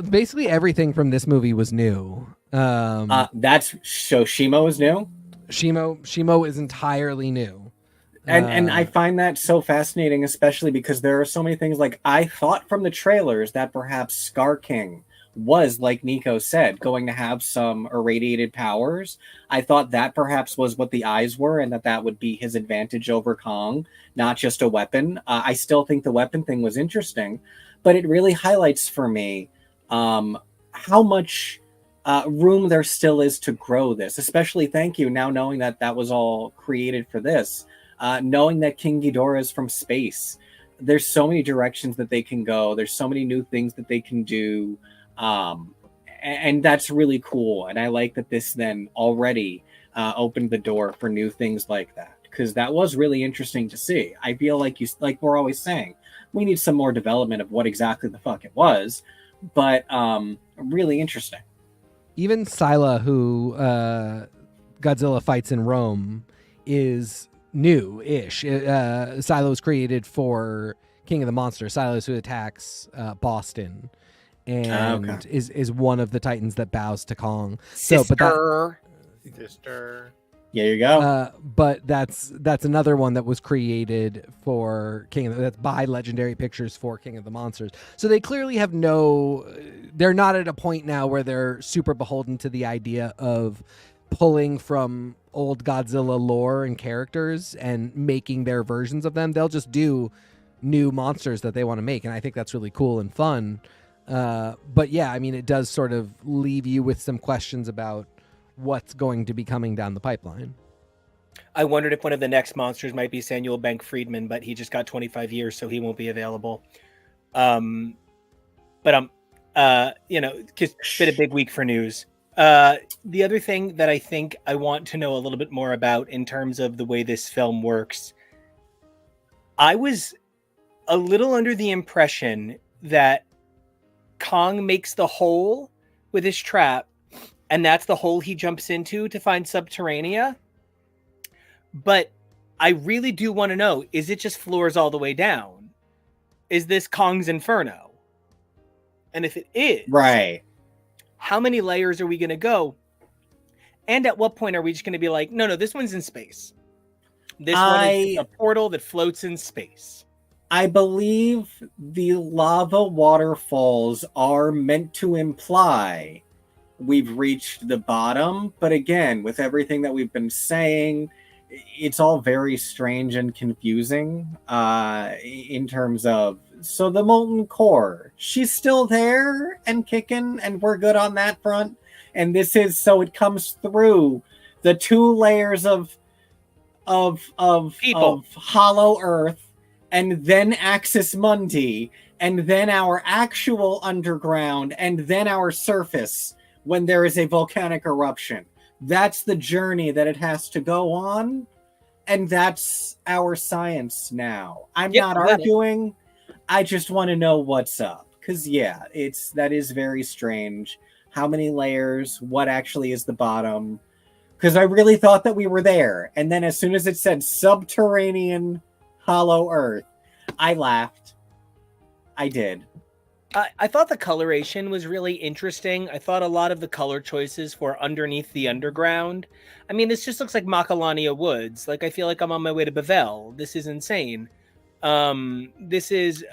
Basically everything from this movie was new. Shimo is new. Shimo is entirely new. And I find that so fascinating, especially because there are so many things. Like, I thought from the trailers that perhaps Skar King was, like Nico said, going to have some irradiated powers. I thought that perhaps was what the eyes were, and that would be his advantage over Kong, not just a weapon. I still think the weapon thing was interesting, but it really highlights for me how much room there still is to grow this. Especially, thank you, now knowing that was all created for this. Knowing that King Ghidorah is from space, there's so many directions that they can go. There's so many new things that they can do. And that's really cool. And I like that this then already opened the door for new things like that, because that was really interesting to see. I feel like we're always saying, we need some more development of what exactly the fuck it was, but really interesting. Even Scylla, who Godzilla fights in Rome, is new-ish. Scylla was created for King of the Monsters. Scylla is who attacks Boston, and is one of the Titans that bows to Kong. Sister. Yeah, you go. But that's another one that was created for that's by Legendary Pictures for King of the Monsters. So they clearly have they're not at a point now where they're super beholden to the idea of pulling from old Godzilla lore and characters and making their versions of them. They'll just do new monsters that they want to make, and I think that's really cool and fun. But yeah, I mean, it does sort of leave you with some questions about what's going to be coming down the pipeline. I wondered if one of the next monsters might be Samuel Bank Friedman, but he just got 25 years, so he won't be available. Just been a big week for news. The other thing that I think I want to know a little bit more about in terms of the way this film works, I was a little under the impression that Kong makes the hole with his trap, and that's the hole he jumps into to find Subterranea. But I really do want to know, is it just floors all the way down? Is this Kong's Inferno? And if it is, right, how many layers are we going to go? And at what point are we just going to be like, no, this one's in space. This one is a portal that floats in space. I believe the lava waterfalls are meant to imply we've reached the bottom. But again, with everything that we've been saying, it's all very strange and confusing in terms of, so the molten core, she's still there and kicking, and we're good on that front. And this is, so it comes through the 2 layers of Hollow Earth, and then Axis Mundi, and then our actual underground, and then our surface when there is a volcanic eruption. That's the journey that it has to go on, and that's our science now. I'm not arguing. I just want to know what's up, because yeah, that is very strange. How many layers? What actually is the bottom? Because I really thought that we were there. And then as soon as it said subterranean Hollow Earth, I laughed. I did. I thought the coloration was really interesting. I thought a lot of the color choices for underneath the underground. I mean, this just looks like Macalania Woods. Like, I feel like I'm on my way to Bavel. This is insane. This is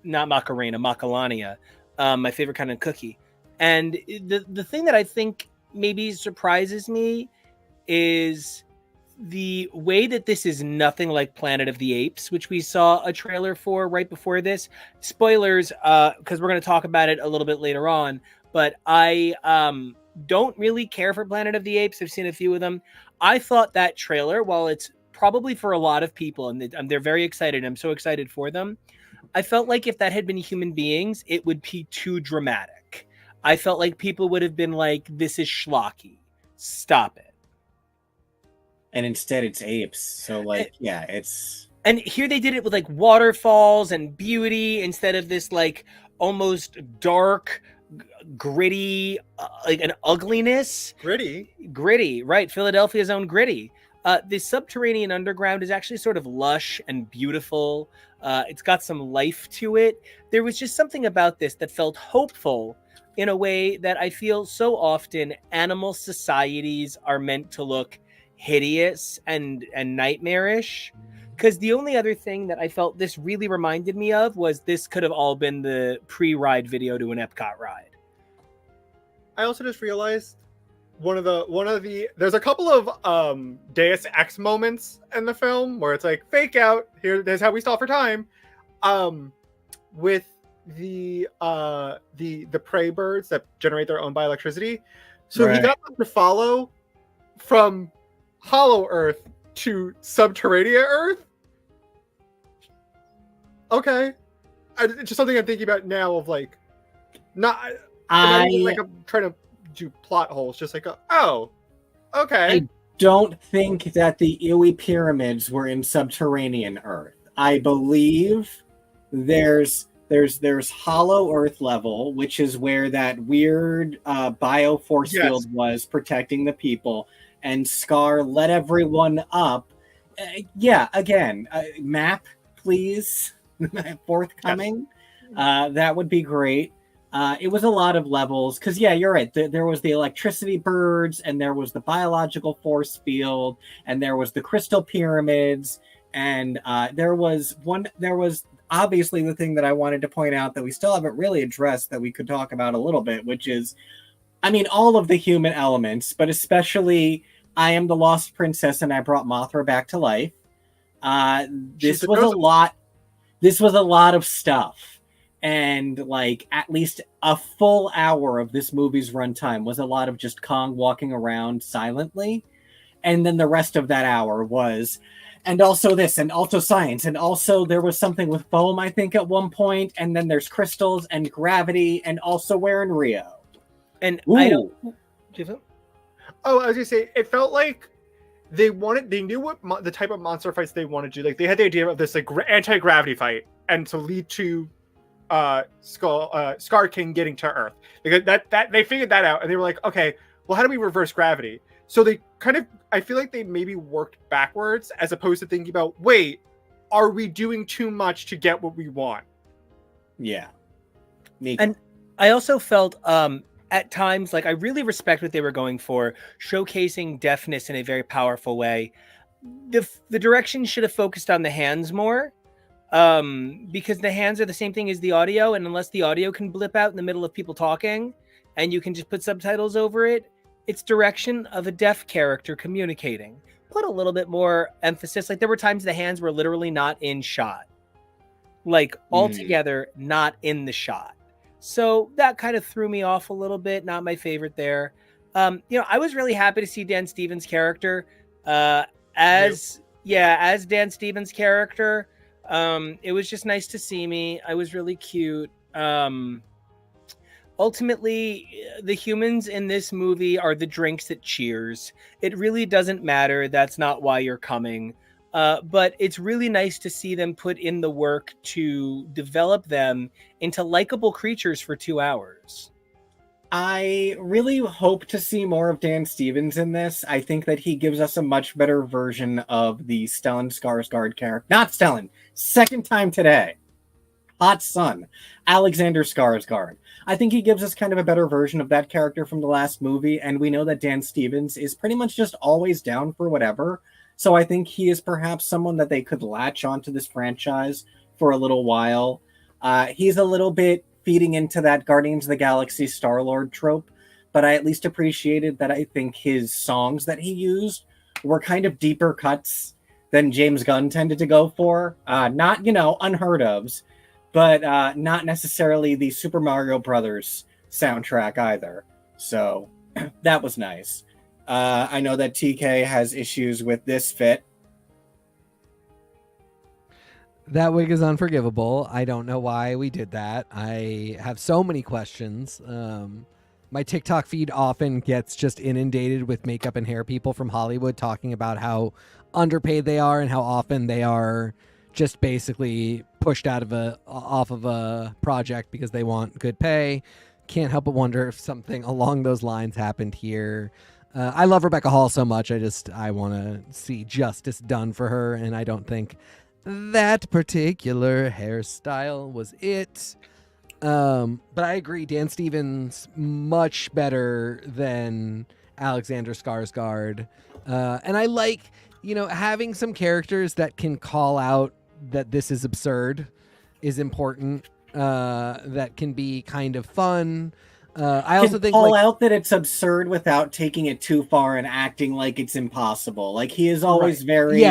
not Macarena, Macalania. My favorite kind of cookie. And the thing that I think maybe surprises me is the way that this is nothing like Planet of the Apes, which we saw a trailer for right before this. Spoilers, because we're going to talk about it a little bit later on. But I don't really care for Planet of the Apes. I've seen a few of them. I thought that trailer, while it's probably for a lot of people, and they're very excited, I'm so excited for them, I felt like if that had been human beings, it would be too dramatic. I felt like people would have been like, this is schlocky. Stop it. And instead it's apes. So like, yeah, it's... And here they did it with like waterfalls and beauty instead of this like almost dark, gritty, like an ugliness. Gritty, right. Philadelphia's own Gritty. The subterranean underground is actually sort of lush and beautiful. It's got some life to it. There was just something about this that felt hopeful in a way that I feel so often animal societies are meant to look hideous and nightmarish. Because the only other thing that I felt this really reminded me of was this could have all been the pre-ride video to an Epcot ride. I also just realized one of the there's a couple of Deus Ex moments in the film where it's like fake out, there's how we stall for time, with the prey birds that generate their own bioelectricity. So Right. He got them to follow from Hollow Earth to Subterranea Earth. Okay, it's just something I'm thinking about now. Of like, not like I'm trying to do plot holes. Just like, oh, okay. I don't think that the Iwi pyramids were in subterranean Earth. I believe there's Hollow Earth level, which is where that weird bio force field was protecting the people, and Skar let everyone up. Again, map, please, forthcoming. That would be great. It was a lot of levels, because you're right. There was the electricity birds, and there was the biological force field, and there was the crystal pyramids, and there was obviously the thing that I wanted to point out that we still haven't really addressed that we could talk about a little bit, which is, I mean, all of the human elements, but especially I am the lost princess and I brought Mothra back to life. This was a lot of stuff. And like at least a full hour of this movie's runtime was a lot of just Kong walking around silently. And then the rest of that hour was, and also this, and also science, and also there was something with foam, I think, at one point, and then there's crystals and gravity, and also we're in Rio. And I was gonna say, it felt like they knew what the type of monster fights they wanted to do. Like they had the idea of this like anti-gravity fight, and to lead to Skar King getting to Earth. Because that they figured that out, and they were like, okay, well, how do we reverse gravity? So they kind of, I feel like they maybe worked backwards as opposed to thinking about, wait, are we doing too much to get what we want? Yeah. And I also felt at times, like I really respect what they were going for, showcasing deafness in a very powerful way. The direction should have focused on the hands more, because the hands are the same thing as the audio, and unless the audio can blip out in the middle of people talking, and you can just put subtitles over it, it's direction of a deaf character communicating. Put a little bit more emphasis. Like there were times the hands were literally not in shot, like altogether not in the shot. So that kind of threw me off a little bit. Not my favorite there. I was really happy to see Dan Stevens' character as Dan Stevens' character. It was just nice to see me. I was really cute. Ultimately, the humans in this movie are the drinks at Cheers. It really doesn't matter. That's not why you're coming. But it's really nice to see them put in the work to develop them into likable creatures for 2 hours. I really hope to see more of Dan Stevens in this. I think that he gives us a much better version of the Stellan Skarsgård character. Not Stellan. Second time today. Hot son. Alexander Skarsgård. I think he gives us kind of a better version of that character from the last movie, and we know that Dan Stevens is pretty much just always down for whatever. So I think he is perhaps someone that they could latch onto this franchise for a little while. He's a little bit feeding into that Guardians of the Galaxy Star-Lord trope, but I at least appreciated that I think his songs that he used were kind of deeper cuts than James Gunn tended to go for. Not, unheard ofs, but not necessarily the Super Mario Brothers soundtrack either. So that was nice. I know that TK has issues with this fit. That wig is unforgivable. I don't know why we did that. I have so many questions. My TikTok feed often gets just inundated with makeup and hair people from Hollywood talking about how underpaid they are and how often they are just basically pushed off of a project because they want good pay. Can't help but wonder if something along those lines happened here. I love Rebecca Hall so much. I want to see justice done for her, and I don't think that particular hairstyle was it. But I agree, Dan Stevens much better than Alexander Skarsgård. And I like, having some characters that can call out that this is absurd is important. That can be kind of fun. I also think call out that it's absurd without taking it too far and acting like it's impossible. Like he is always very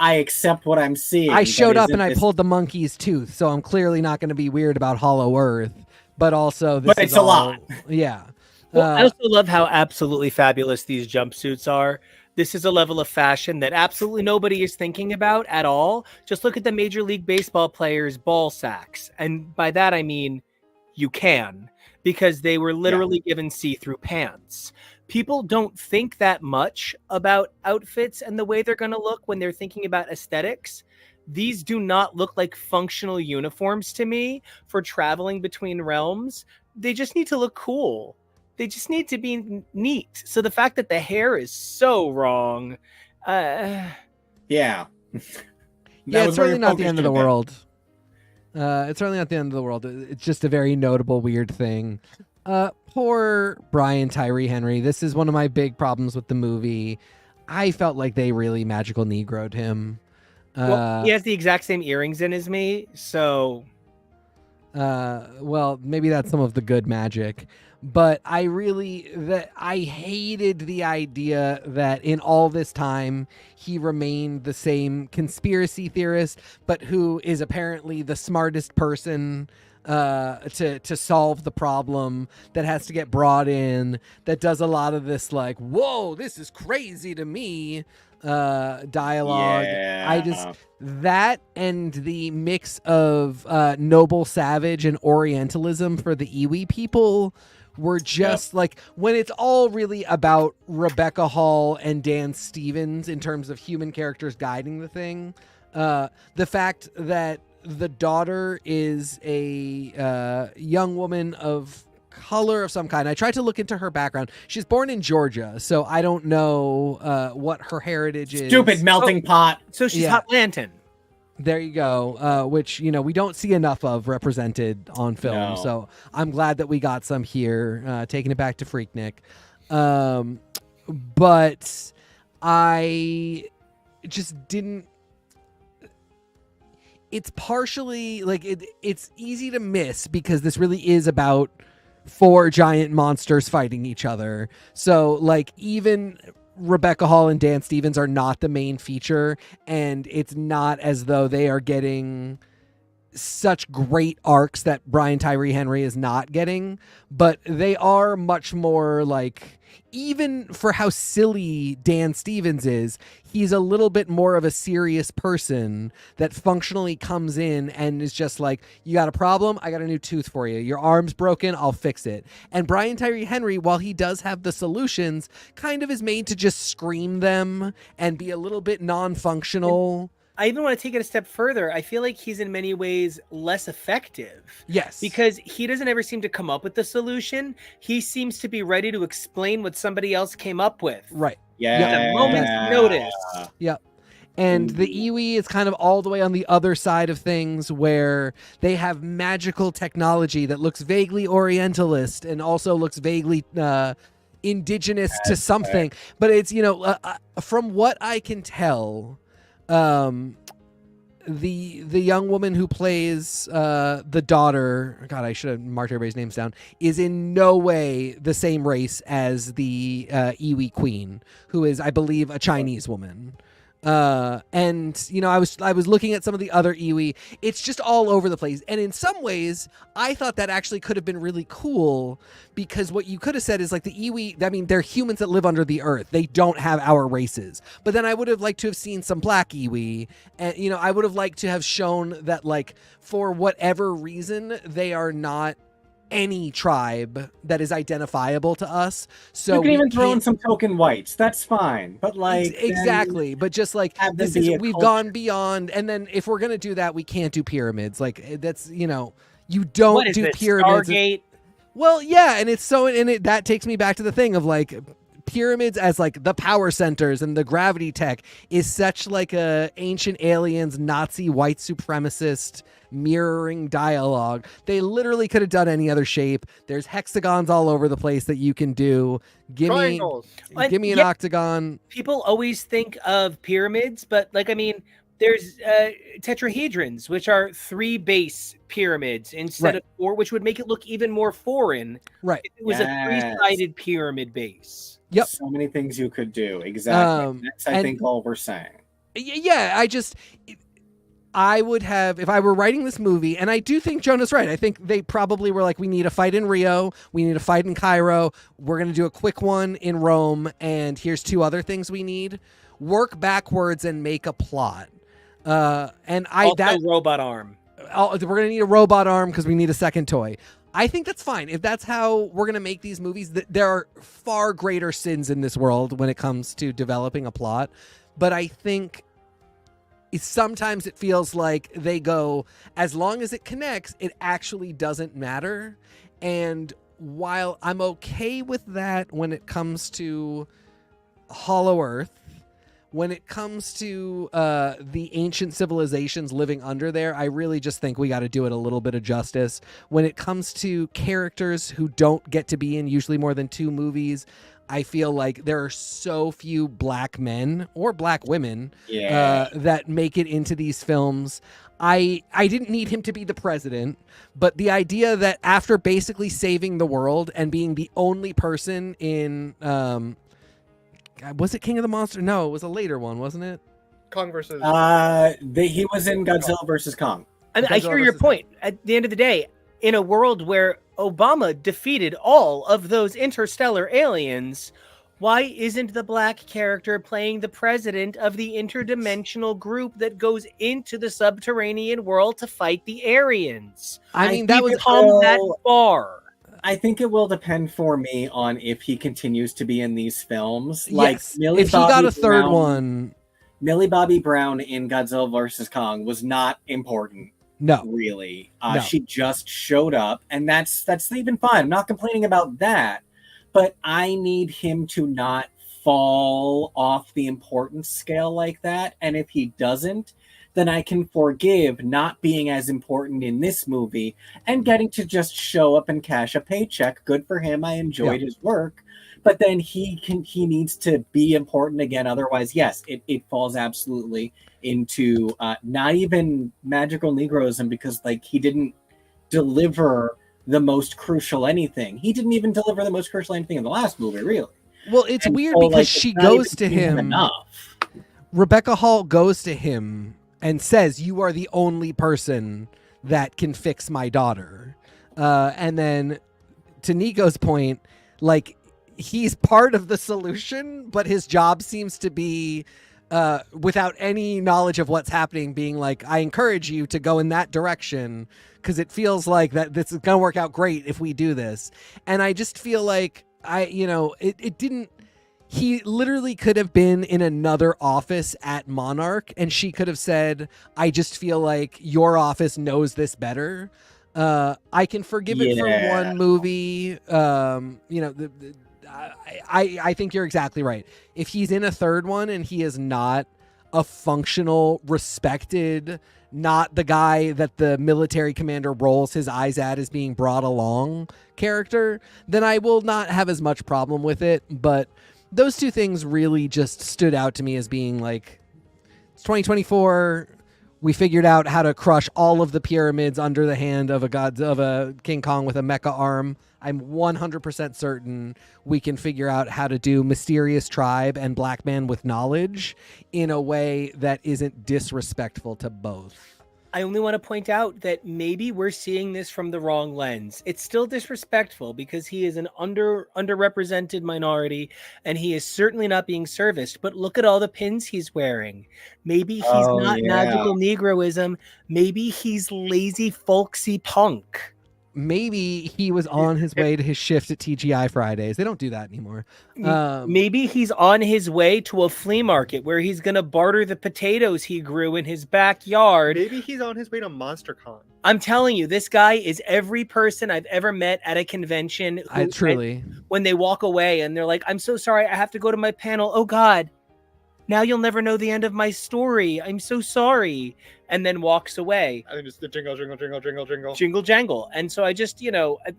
I accept what I'm seeing. I showed up and I pulled the monkey's tooth, so I'm clearly not going to be weird about Hollow Earth. But also, this it's a lot. Yeah. Well, I also love how absolutely fabulous these jumpsuits are. This is a level of fashion that absolutely nobody is thinking about at all. Just look at the Major League Baseball players' ball sacks. And by that, I mean you can, because they were literally given see-through pants. People don't think that much about outfits and the way they're going to look when they're thinking about aesthetics. These do not look like functional uniforms to me for traveling between realms. They just need to look cool. They just need to be neat. So the fact that the hair is so wrong. Yeah. It's certainly not the end of the world. It's certainly not the end of the world. It's just a very notable, weird thing. Poor Brian Tyree Henry. This is one of my big problems with the movie. I felt like they really magical Negro'd him. Well, he has the exact same earrings in as me, so... well, maybe that's some of the good magic. But I hated the idea that in all this time he remained the same conspiracy theorist, but who is apparently the smartest person to solve the problem, that has to get brought in, that does a lot of this like, whoa, this is crazy to me dialogue. That and the mix of noble savage and Orientalism for the Iwi people were just like, when it's all really about Rebecca Hall and Dan Stevens in terms of human characters guiding the thing, the fact that the daughter is a young woman of color of some kind. I tried to look into her background. She's born in Georgia, so I don't know what her heritage is. Stupid melting pot. So she's Hot Lantern. There you go. Which, we don't see enough of represented on film. No. So I'm glad that we got some here, taking it back to Freaknik. But I just didn't. It's partially like it's easy to miss because this really is about four giant monsters fighting each other. So like even Rebecca Hall and Dan Stevens are not the main feature, and it's not as though they are getting such great arcs that Brian Tyree Henry is not getting, but they are much more like, even for how silly Dan Stevens is, he's a little bit more of a serious person that functionally comes in and is just like, you got a problem? I got a new tooth for you. Your arm's broken? I'll fix it. And Brian Tyree Henry, while he does have the solutions, kind of is made to just scream them and be a little bit non-functional. I even want to take it a step further. I feel like he's in many ways less effective. Yes. Because he doesn't ever seem to come up with the solution. He seems to be ready to explain what somebody else came up with. Right. Yeah. With a moment's notice. Yep. And the Iwi is kind of all the way on the other side of things, where they have magical technology that looks vaguely Orientalist and also looks vaguely indigenous to something. But it's, from what I can tell, the young woman who plays the daughter, God, I should have marked everybody's names down, is in no way the same race as the Iwi queen, who is, I believe, a Chinese woman. And I was looking at some of the other Iwi. It's just all over the place, and in some ways I thought that actually could have been really cool, because what you could have said is like the Iwi, I mean, they're humans that live under the earth, they don't have our races. But then I would have liked to have seen some black Iwi, and I would have liked to have shown that, like, for whatever reason, they are not any tribe that is identifiable to us. So you can even throw in some token whites. That's fine. But like exactly. But just like this is, we've gone beyond. And then if we're gonna do that, we can't do pyramids. Like that's you don't do pyramids. Stargate? Well, yeah, and it's so, and that takes me back to the thing of like pyramids as like the power centers, and the gravity tech is such like a ancient aliens Nazi white supremacist mirroring dialogue. They literally could have done any other shape. There's hexagons all over the place that you can do. Give me an octagon. People always think of pyramids, but like, I mean, there's tetrahedrons, which are 3 base pyramids instead of 4, which would make it look even more foreign. Right. If it was a 3-sided pyramid base. Yep. So many things you could do. Exactly. That's, I think, all we're saying. Yeah, I would have, if I were writing this movie, and I do think Jonah's right. I think they probably were like, we need a fight in Rio, we need a fight in Cairo, we're going to do a quick one in Rome, and here's 2 other things we need. Work backwards and make a plot. Robot arm. We're going to need a robot arm because we need a second toy. I think that's fine. If that's how we're going to make these movies, there are far greater sins in this world when it comes to developing a plot. But I think sometimes it feels like they go, as long as it connects, it actually doesn't matter. And while I'm okay with that when it comes to Hollow Earth, when it comes to the ancient civilizations living under there, I really just think we got to do it a little bit of justice. When it comes to characters who don't get to be in usually more than 2 movies, I feel like there are so few black men or black women that make it into these films. I didn't need him to be the president, but the idea that after basically saving the world and being the only person in was it King of the Monster? No, it was a later one, wasn't it? Kong versus. He was in Godzilla versus Kong. I hear your point. At the end of the day, in a world where Obama defeated all of those interstellar aliens, why isn't the black character playing the president of the interdimensional group that goes into the subterranean world to fight the Aryans? I mean, that was come that far. I think it will depend for me on if he continues to be in these films. Yes, if he got a third one. Millie Bobby Brown in Godzilla vs. Kong was not important. No. Really. No. She just showed up, and that's even fine. I'm not complaining about that. But I need him to not fall off the importance scale like that. And if he doesn't, then I can forgive not being as important in this movie and getting to just show up and cash a paycheck. Good for him. I enjoyed his work. But then he needs to be important again. Otherwise, yes, it falls absolutely into not even magical Negroism, because like he didn't deliver the most crucial anything. He didn't even deliver the most crucial anything in the last movie, really. Well, it's And weird so, because like, she it's not goes even to giving him. enough. Rebecca Hall goes to him and says, "You are the only person that can fix my daughter." And then to Nico's point, like, he's part of the solution, but his job seems to be without any knowledge of what's happening, being like, I encourage you to go in that direction because it feels like that this is gonna work out great if we do this. And I just feel like it didn't. He literally could have been in another office at Monarch, and she could have said, I just feel like your office knows this better. I can forgive it for one movie. I think you're exactly right. If he's in a third one and he is not a functional, respected, not the guy that the military commander rolls his eyes at as being brought along character, then I will not have as much problem with it. But those two things really just stood out to me as being like, it's 2024. We figured out how to crush all of the pyramids under the hand of a King Kong with a mecha arm. I'm 100% certain we can figure out how to do Mysterious Tribe and Black Man with Knowledge in a way that isn't disrespectful to both. I only want to point out that maybe we're seeing this from the wrong lens. It's still disrespectful because he is an underrepresented minority and he is certainly not being serviced. But look at all the pins he's wearing. Maybe he's not magical Negroism. Maybe he's lazy, folksy punk. Maybe he was on his way to his shift at TGI Fridays. They don't do that anymore. Maybe he's on his way to a flea market where he's going to barter the potatoes he grew in his backyard. Maybe he's on his way to MonsterCon. I'm telling you, this guy is every person I've ever met at a convention. Truly. When they walk away and they're like, I'm so sorry, I have to go to my panel. Oh, God. Now you'll never know the end of my story. I'm so sorry. And then walks away. I think it's the jingle, jingle, jingle, jingle, jingle. Jingle jangle. And so I just,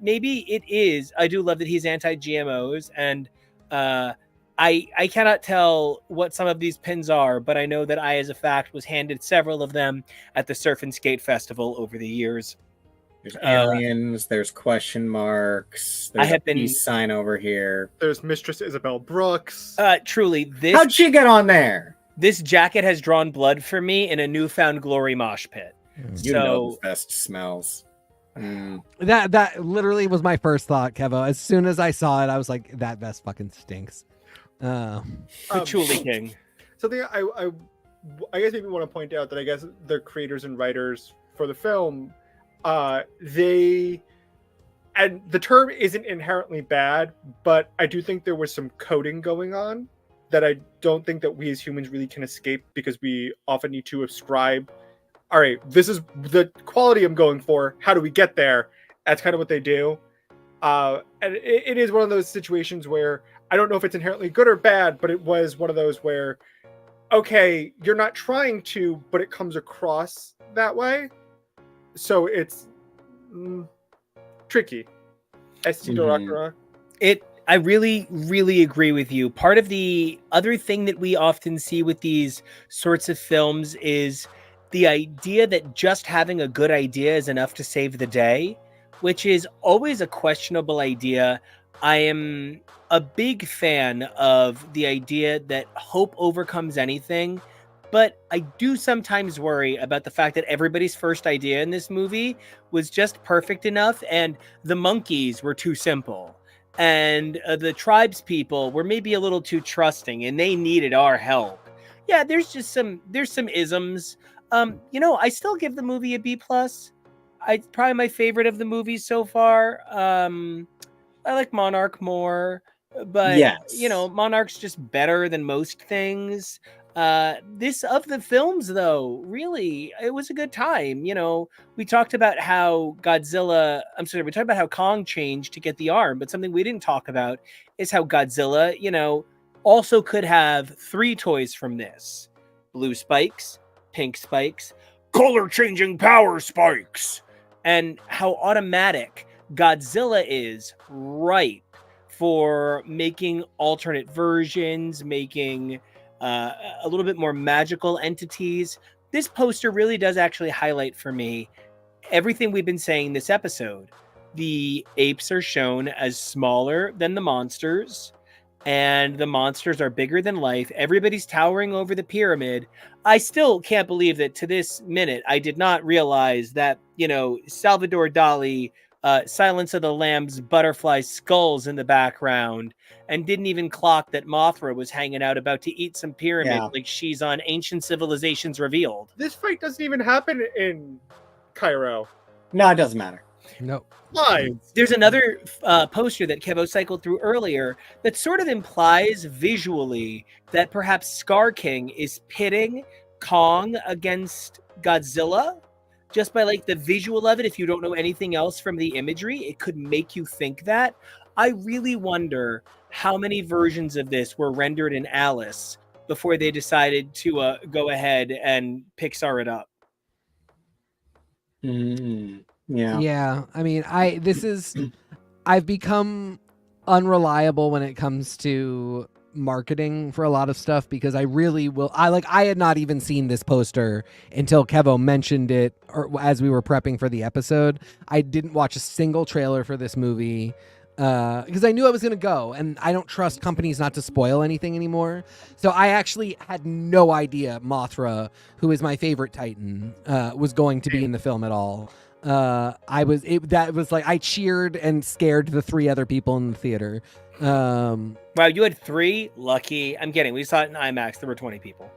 maybe it is. I do love that he's anti-GMOs. And I cannot tell what some of these pins are, but I know that I, as a fact, was handed several of them at the Surf and Skate Festival over the years. There's aliens, there's question marks, there's a peace sign over here. There's Mistress Isabel Brooks. Truly, how'd she get on there? This jacket has drawn blood for me in a newfound glory mosh pit. You know the best smells. That literally was my first thought, Kevo. As soon as I saw it, I was like, that vest fucking stinks. Patchouli King. Something I guess maybe want to point out that I guess the creators and writers for the film, and the term isn't inherently bad, but I do think there was some coding going on that I don't think that we as humans really can escape, because we often need to ascribe, all right, this is the quality I'm going for. How do we get there? That's kind of what they do. And it is one of those situations where I don't know if it's inherently good or bad, but it was one of those where, okay, you're not trying to, but it comes across that way. So it's tricky. I really, really agree with you. Part of the other thing that we often see with these sorts of films is the idea that just having a good idea is enough to save the day, which is always a questionable idea. I am a big fan of the idea that hope overcomes anything, but I do sometimes worry about the fact that everybody's first idea in this movie was just perfect enough, and the monkeys were too simple. And the tribes people were maybe a little too trusting, and they needed our help. Yeah, there's some isms. I still give the movie a B+. It's probably my favorite of the movies so far. I like Monarch more, but yes. Monarch's just better than most things. This of the films, though, really, it was a good time. We talked about how we talked about how Kong changed to get the arm, but something we didn't talk about is how Godzilla, also could have 3 toys from this: blue spikes, pink spikes, color-changing power spikes, and how automatic Godzilla is ripe for making alternate versions, making a little bit more magical entities. This poster really does actually highlight for me everything we've been saying this episode. the apes are shown as smaller than the monsters, and the monsters are bigger than life. Everybody's towering over the pyramid. I still can't believe that to this minute I did not realize that, Salvador Dali, Silence of the Lambs butterfly skulls in the background, and didn't even clock that Mothra was hanging out about to eat some pyramid Yeah. like she's on Ancient Civilizations Revealed. This fight doesn't even happen in Cairo. No, it doesn't matter. No. Why? There's another poster that Kevo cycled through earlier that sort of implies visually that perhaps Skar King is pitting Kong against Godzilla. Just by like the visual of it, if you don't know anything else from the imagery, it could make you think that. I really wonder how many versions of this were rendered in Alice before they decided to go ahead and Pixar it up. Yeah. Yeah, I mean, I've become unreliable when it comes to marketing for a lot of stuff, because I had not even seen this poster until Kevo mentioned it, or as we were prepping for the episode. I didn't watch a single trailer for this movie because I knew I was going to go, and I don't trust companies not to spoil anything anymore. So I actually had no idea Mothra, who is my favorite Titan, was going to be in the film at all. I cheered and scared the three other people in the theater. Wow, you had 3? Lucky. I'm kidding. We saw it in IMAX. There were 20 people.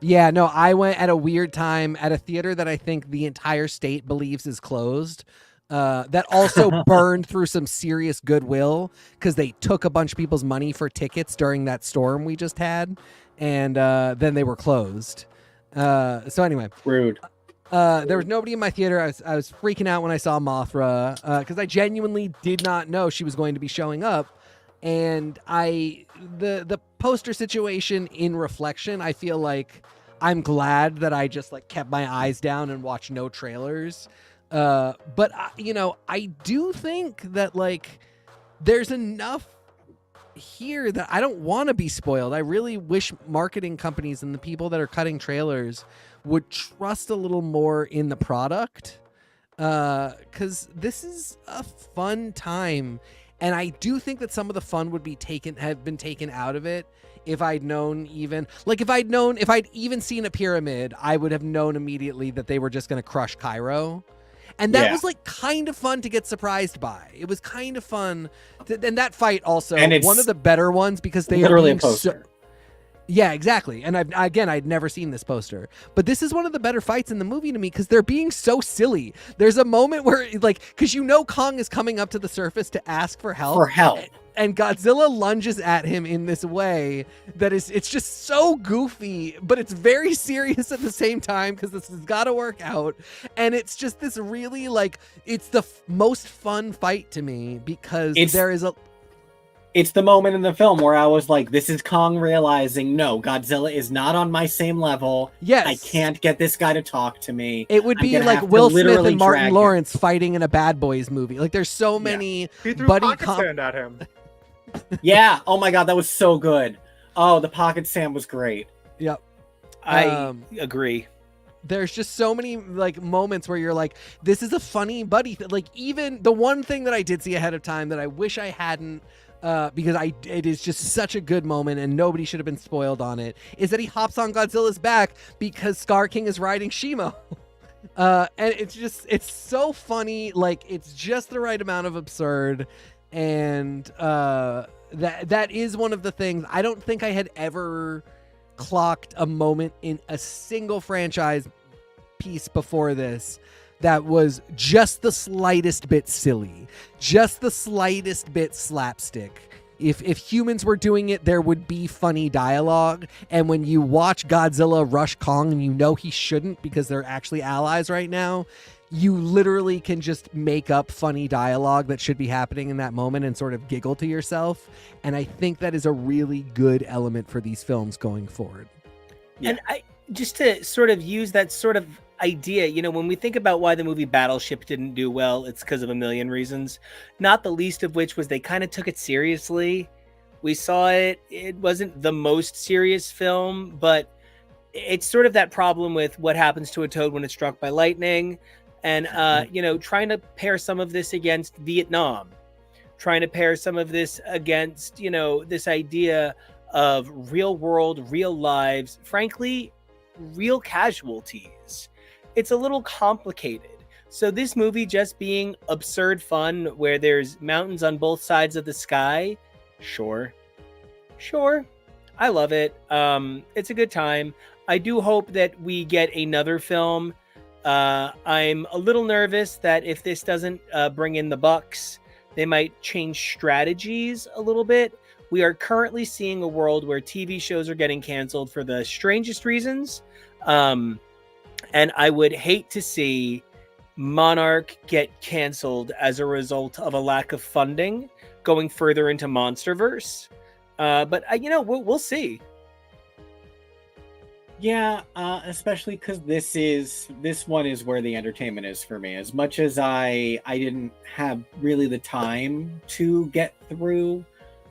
Yeah, no, I went at a weird time at a theater that I think the entire state believes is closed. That also burned through some serious goodwill because they took a bunch of people's money for tickets during that storm we just had, and then they were closed. So anyway, Rude. There was nobody in my theater. I was freaking out when I saw Mothra because I genuinely did not know she was going to be showing up. And the poster situation, in reflection, I feel like I'm glad that I just kept my eyes down and watched no trailers. But I do think that there's enough here that I don't want to be spoiled. I really wish marketing companies and the people that are cutting trailers would trust a little more in the product, because this is a fun time, and I do think that some of the fun would have been taken out of it if I'd known if I'd even seen a pyramid, I would have known immediately that they were just going to crush Cairo. And that was kind of fun to get surprised by. It was kind of fun. And that fight also, And it's one of the better ones, because they literally are a poster. yeah, exactly. And I'd never seen this poster, but this is one of the better fights in the movie to me because they're being so silly. There's a moment where because Kong is coming up to the surface to ask for help. And Godzilla lunges at him in this way that it's just so goofy, but it's very serious at the same time because this has got to work out. And it's just this really it's the most fun fight to me because it's the moment in the film where I was like, this is Kong realizing, no, Godzilla is not on my same level. Yes. I can't get this guy to talk to me. It would be like Will Smith and Martin Lawrence fighting in a Bad Boys movie. There's so many He threw buddy pocket sand at him. Yeah. Oh my God, that was so good. Oh, the pocket sand was great. Yep. I agree. There's just so many moments where you're like, this is a funny buddy. Even the one thing that I did see ahead of time that I wish I hadn't, because it is just such a good moment and nobody should have been spoiled on it, is that he hops on Godzilla's back because Skar King is riding Shimo. And it's so funny. It's just the right amount of absurd. And that is one of the things I don't think I had ever clocked a moment in a single franchise piece before this that was just the slightest bit silly, just the slightest bit slapstick. If humans were doing it, there would be funny dialogue. And when you watch Godzilla rush Kong and he shouldn't because they're actually allies right now, you literally can just make up funny dialogue that should be happening in that moment and sort of giggle to yourself. And I think that is a really good element for these films going forward. Yeah. And just to sort of use that sort of idea, when we think about why the movie Battleship didn't do well, it's because of a million reasons, not the least of which was they kind of took it seriously. We saw it wasn't the most serious film, but it's sort of that problem with what happens to a toad when it's struck by lightning. And trying to pair some of this against Vietnam, trying to pair some of this against this idea of real world, real lives, frankly, real casualties. It's a little complicated. So this movie just being absurd fun where there's mountains on both sides of the sky, sure, I love it. It's a good time. I do hope that we get another film. I'm a little nervous that if this doesn't bring in the bucks, they might change strategies a little bit. We are currently seeing a world where TV shows are getting canceled for the strangest reasons. And I would hate to see Monarch get canceled as a result of a lack of funding going further into MonsterVerse. But we'll see. Yeah, especially because this one is where the entertainment is for me. As much as I didn't have really the time to get through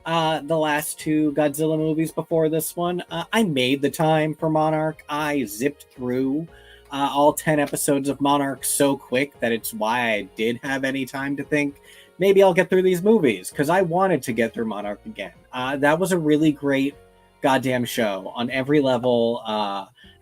the last two Godzilla movies before this one, I made the time for Monarch. I zipped through all 10 episodes of Monarch so quick that it's why I did have any time to think, maybe I'll get through these movies, because I wanted to get through Monarch again. That was a really great goddamn show on every level,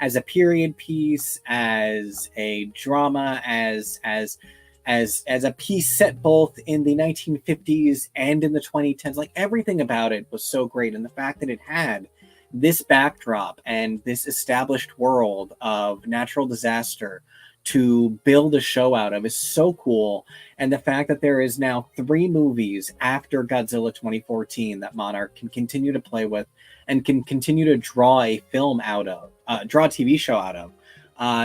as a period piece, as a drama, as a piece set both in the 1950s and in the 2010s. Like, everything about it was so great, and the fact that it had this backdrop and this established world of natural disaster to build a show out of is so cool. And the fact that there is now 3 movies after Godzilla 2014 that Monarch can continue to play with and can continue to draw a film out of, draw a TV show out of,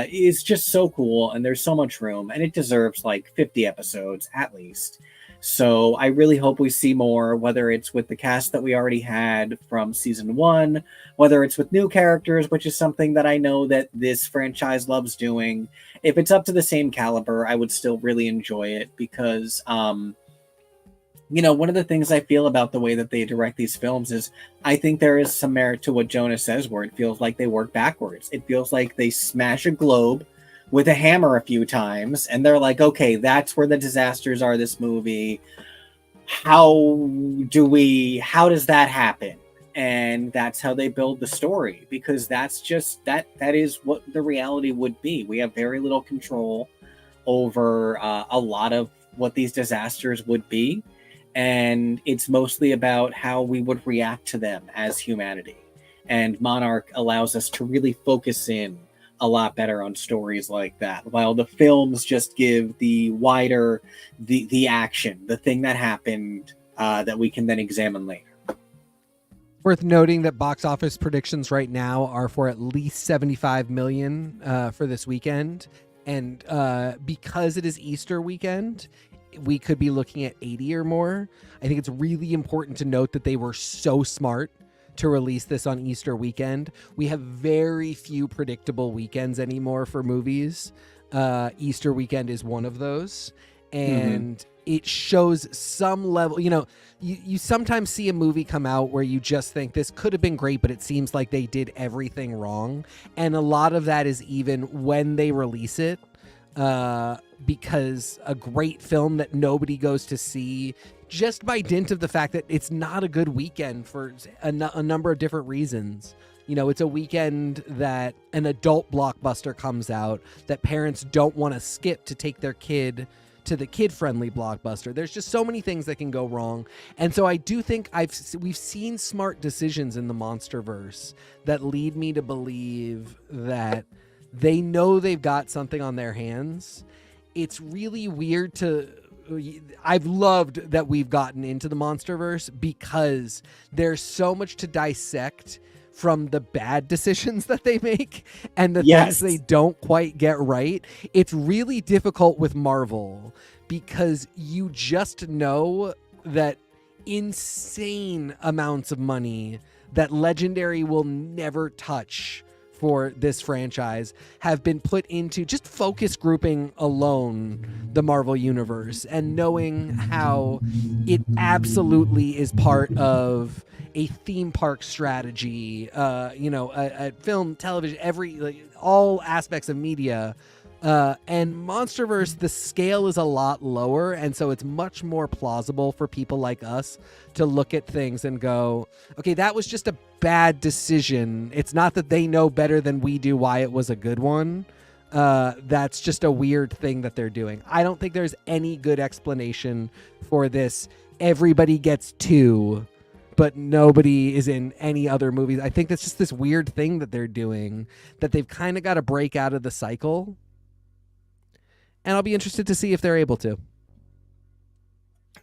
is just so cool. And there's so much room, and it deserves like 50 episodes at least. So I really hope we see more, whether it's with the cast that we already had from season 1, whether it's with new characters, which is something that I know that this franchise loves doing. If it's up to the same caliber, I would still really enjoy it, because, one of the things I feel about the way that they direct these films is I think there is some merit to what Jonas says, where it feels like they work backwards. It feels like they smash a globe with a hammer a few times, and they're like, okay, that's where the disasters are this movie. How does that happen? And that's how they build the story, because that's just, that is what the reality would be. We have very little control over a lot of what these disasters would be, and it's mostly about how we would react to them as humanity. And Monarch allows us to really focus in a lot better on stories like that, while the films just give the wider, the action, the thing that happened, that we can then examine later. Worth noting that box office predictions right now are for at least 75 million for this weekend, and because it is Easter weekend, we could be looking at 80 or more. I think it's really important to note that they were so smart to release this on Easter weekend. We have very few predictable weekends anymore for movies. Easter weekend is one of those, and it shows some level, you sometimes see a movie come out where you just think this could have been great, but it seems like they did everything wrong. And a lot of that is even when they release it, because a great film that nobody goes to see, just by dint of the fact that it's not a good weekend for a number of different reasons. It's a weekend that an adult blockbuster comes out that parents don't want to skip to take their kid to the kid-friendly blockbuster. There's just so many things that can go wrong. And so I do think we've seen smart decisions in the MonsterVerse that lead me to believe that they know they've got something on their hands. It's really weird I've loved that we've gotten into the MonsterVerse, because there's so much to dissect from the bad decisions that they make and the things they don't quite get right. It's really difficult with Marvel, because you just know that insane amounts of money that Legendary will never touch for this franchise have been put into just focus grouping alone the Marvel Universe, and knowing how it absolutely is part of a theme park strategy, a film, television, all aspects of media And MonsterVerse, the scale is a lot lower, and so it's much more plausible for people like us to look at things and go, okay, that was just a bad decision. It's not that they know better than we do why it was a good one. That's just a weird thing that they're doing. I don't think there's any good explanation for this. Everybody gets 2, but nobody is in any other movies. I think that's just this weird thing that they're doing, that they've kind of got to break out of the cycle. And I'll be interested to see if they're able to.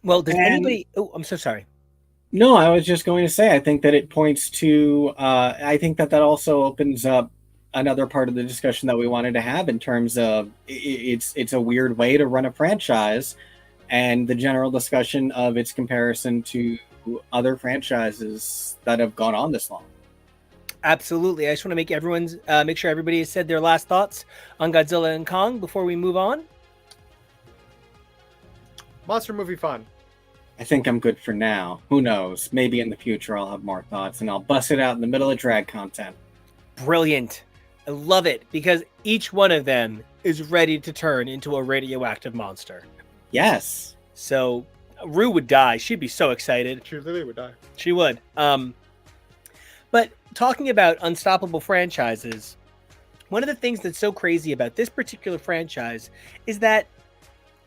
Well, does anybody... Oh, I'm so sorry. No, I was just going to say, I think that it points to... I think that also opens up another part of the discussion that we wanted to have in terms of it's a weird way to run a franchise, and the general discussion of its comparison to other franchises that have gone on this long. Absolutely. I just want to make sure everybody has said their last thoughts on Godzilla and Kong before we move on. Monster movie fun. I think I'm good for now. Who knows? Maybe in the future I'll have more thoughts and I'll bust it out in the middle of drag content. Brilliant. I love it because each one of them is ready to turn into a radioactive monster. Yes. So Rue would die. She'd be so excited. She literally would die. She would. But talking about unstoppable franchises, one of the things that's so crazy about this particular franchise is that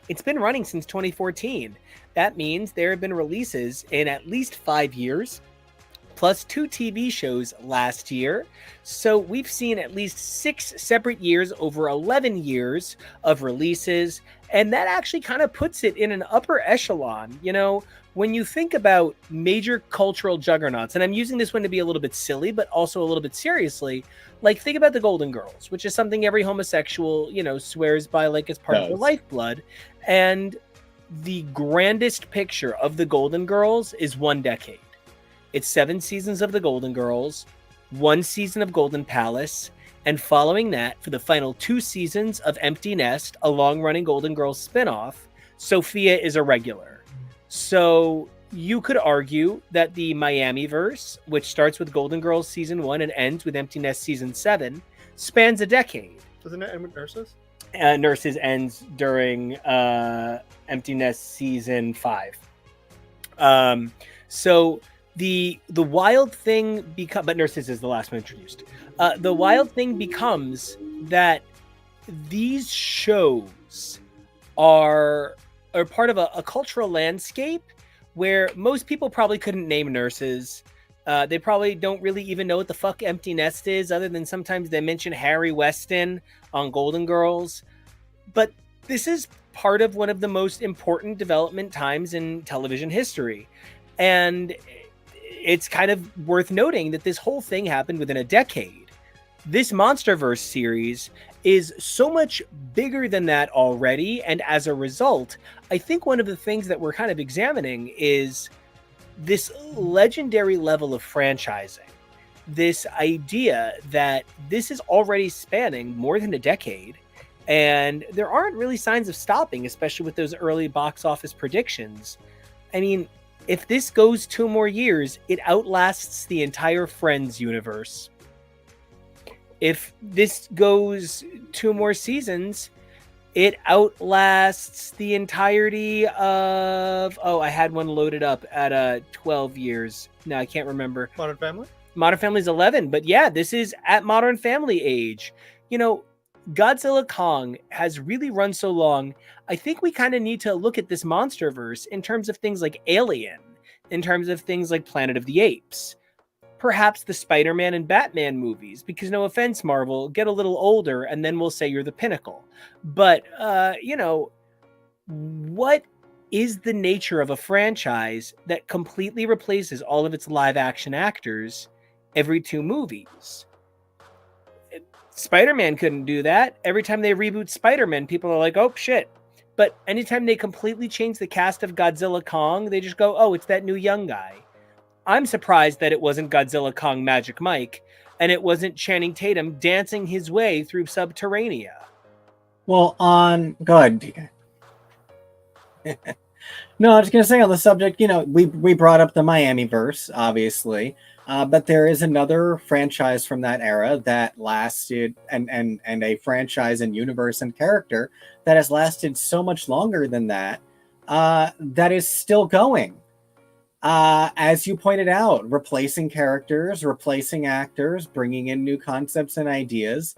it's been running since 2014. That means there have been releases in at least 5 years, plus 2 TV shows last year. So we've seen at least 6 separate years over 11 years of releases. And that actually kind of puts it in an upper echelon. You know, when you think about major cultural juggernauts, and I'm using this one to be a little bit silly, but also a little bit seriously, like think about the Golden Girls, which is something every homosexual, you know, swears by like as part of their lifeblood. And the grandest picture of the Golden Girls is 1 decade. It's 7 seasons of the Golden Girls, 1 season of Golden Palace, and following that, for the final 2 seasons of Empty Nest, a long-running Golden Girls spinoff, Sophia is a regular. So you could argue that the Miamiverse, which starts with Golden Girls season 1 and ends with Empty Nest season 7, spans a decade. Doesn't it end with Nurses? Nurses ends during Empty Nest season 5. So the wild thing but Nurses is the last one introduced. The wild thing becomes that these shows are part of a cultural landscape where most people probably couldn't name Nurses. They probably don't really even know what the fuck Empty Nest is, other than sometimes they mention Harry Weston on Golden Girls. But this is part of one of the most important development times in television history. And it's kind of worth noting that this whole thing happened within a decade. This MonsterVerse series is so much bigger than that already, and as a result, I think one of the things that we're kind of examining is this legendary level of franchising. This idea that this is already spanning more than a decade, and there aren't really signs of stopping, especially with those early box office predictions. I mean, if this goes 2 more years, it outlasts the entire Friends universe. If this goes 2 more seasons, it outlasts the entirety of... Oh, I had one loaded up at 12 years. No, I can't remember. Modern Family? Modern Family's 11, but yeah, this is at Modern Family age. You know, Godzilla Kong has really run so long, I think we kind of need to look at this MonsterVerse in terms of things like Alien, in terms of things like Planet of the Apes, perhaps the Spider-Man and Batman movies, because no offense, Marvel, get a little older and then we'll say you're the pinnacle. But, you know, what is the nature of a franchise that completely replaces all of its live action actors every 2 movies? Spider-Man couldn't do that. Every time they reboot Spider-Man, people are like, oh, shit. But anytime they completely change the cast of Godzilla Kong, they just go, oh, it's that new young guy. I'm surprised that it wasn't Godzilla Kong Magic Mike, and it wasn't Channing Tatum dancing his way through Subterranea. Well, go ahead, DK. No, I was gonna say on the subject, we brought up the Miami verse, obviously, but there is another franchise from that era that lasted, and a franchise and universe and character that has lasted so much longer than that, that is still going. As you pointed out, replacing characters, replacing actors, bringing in new concepts and ideas.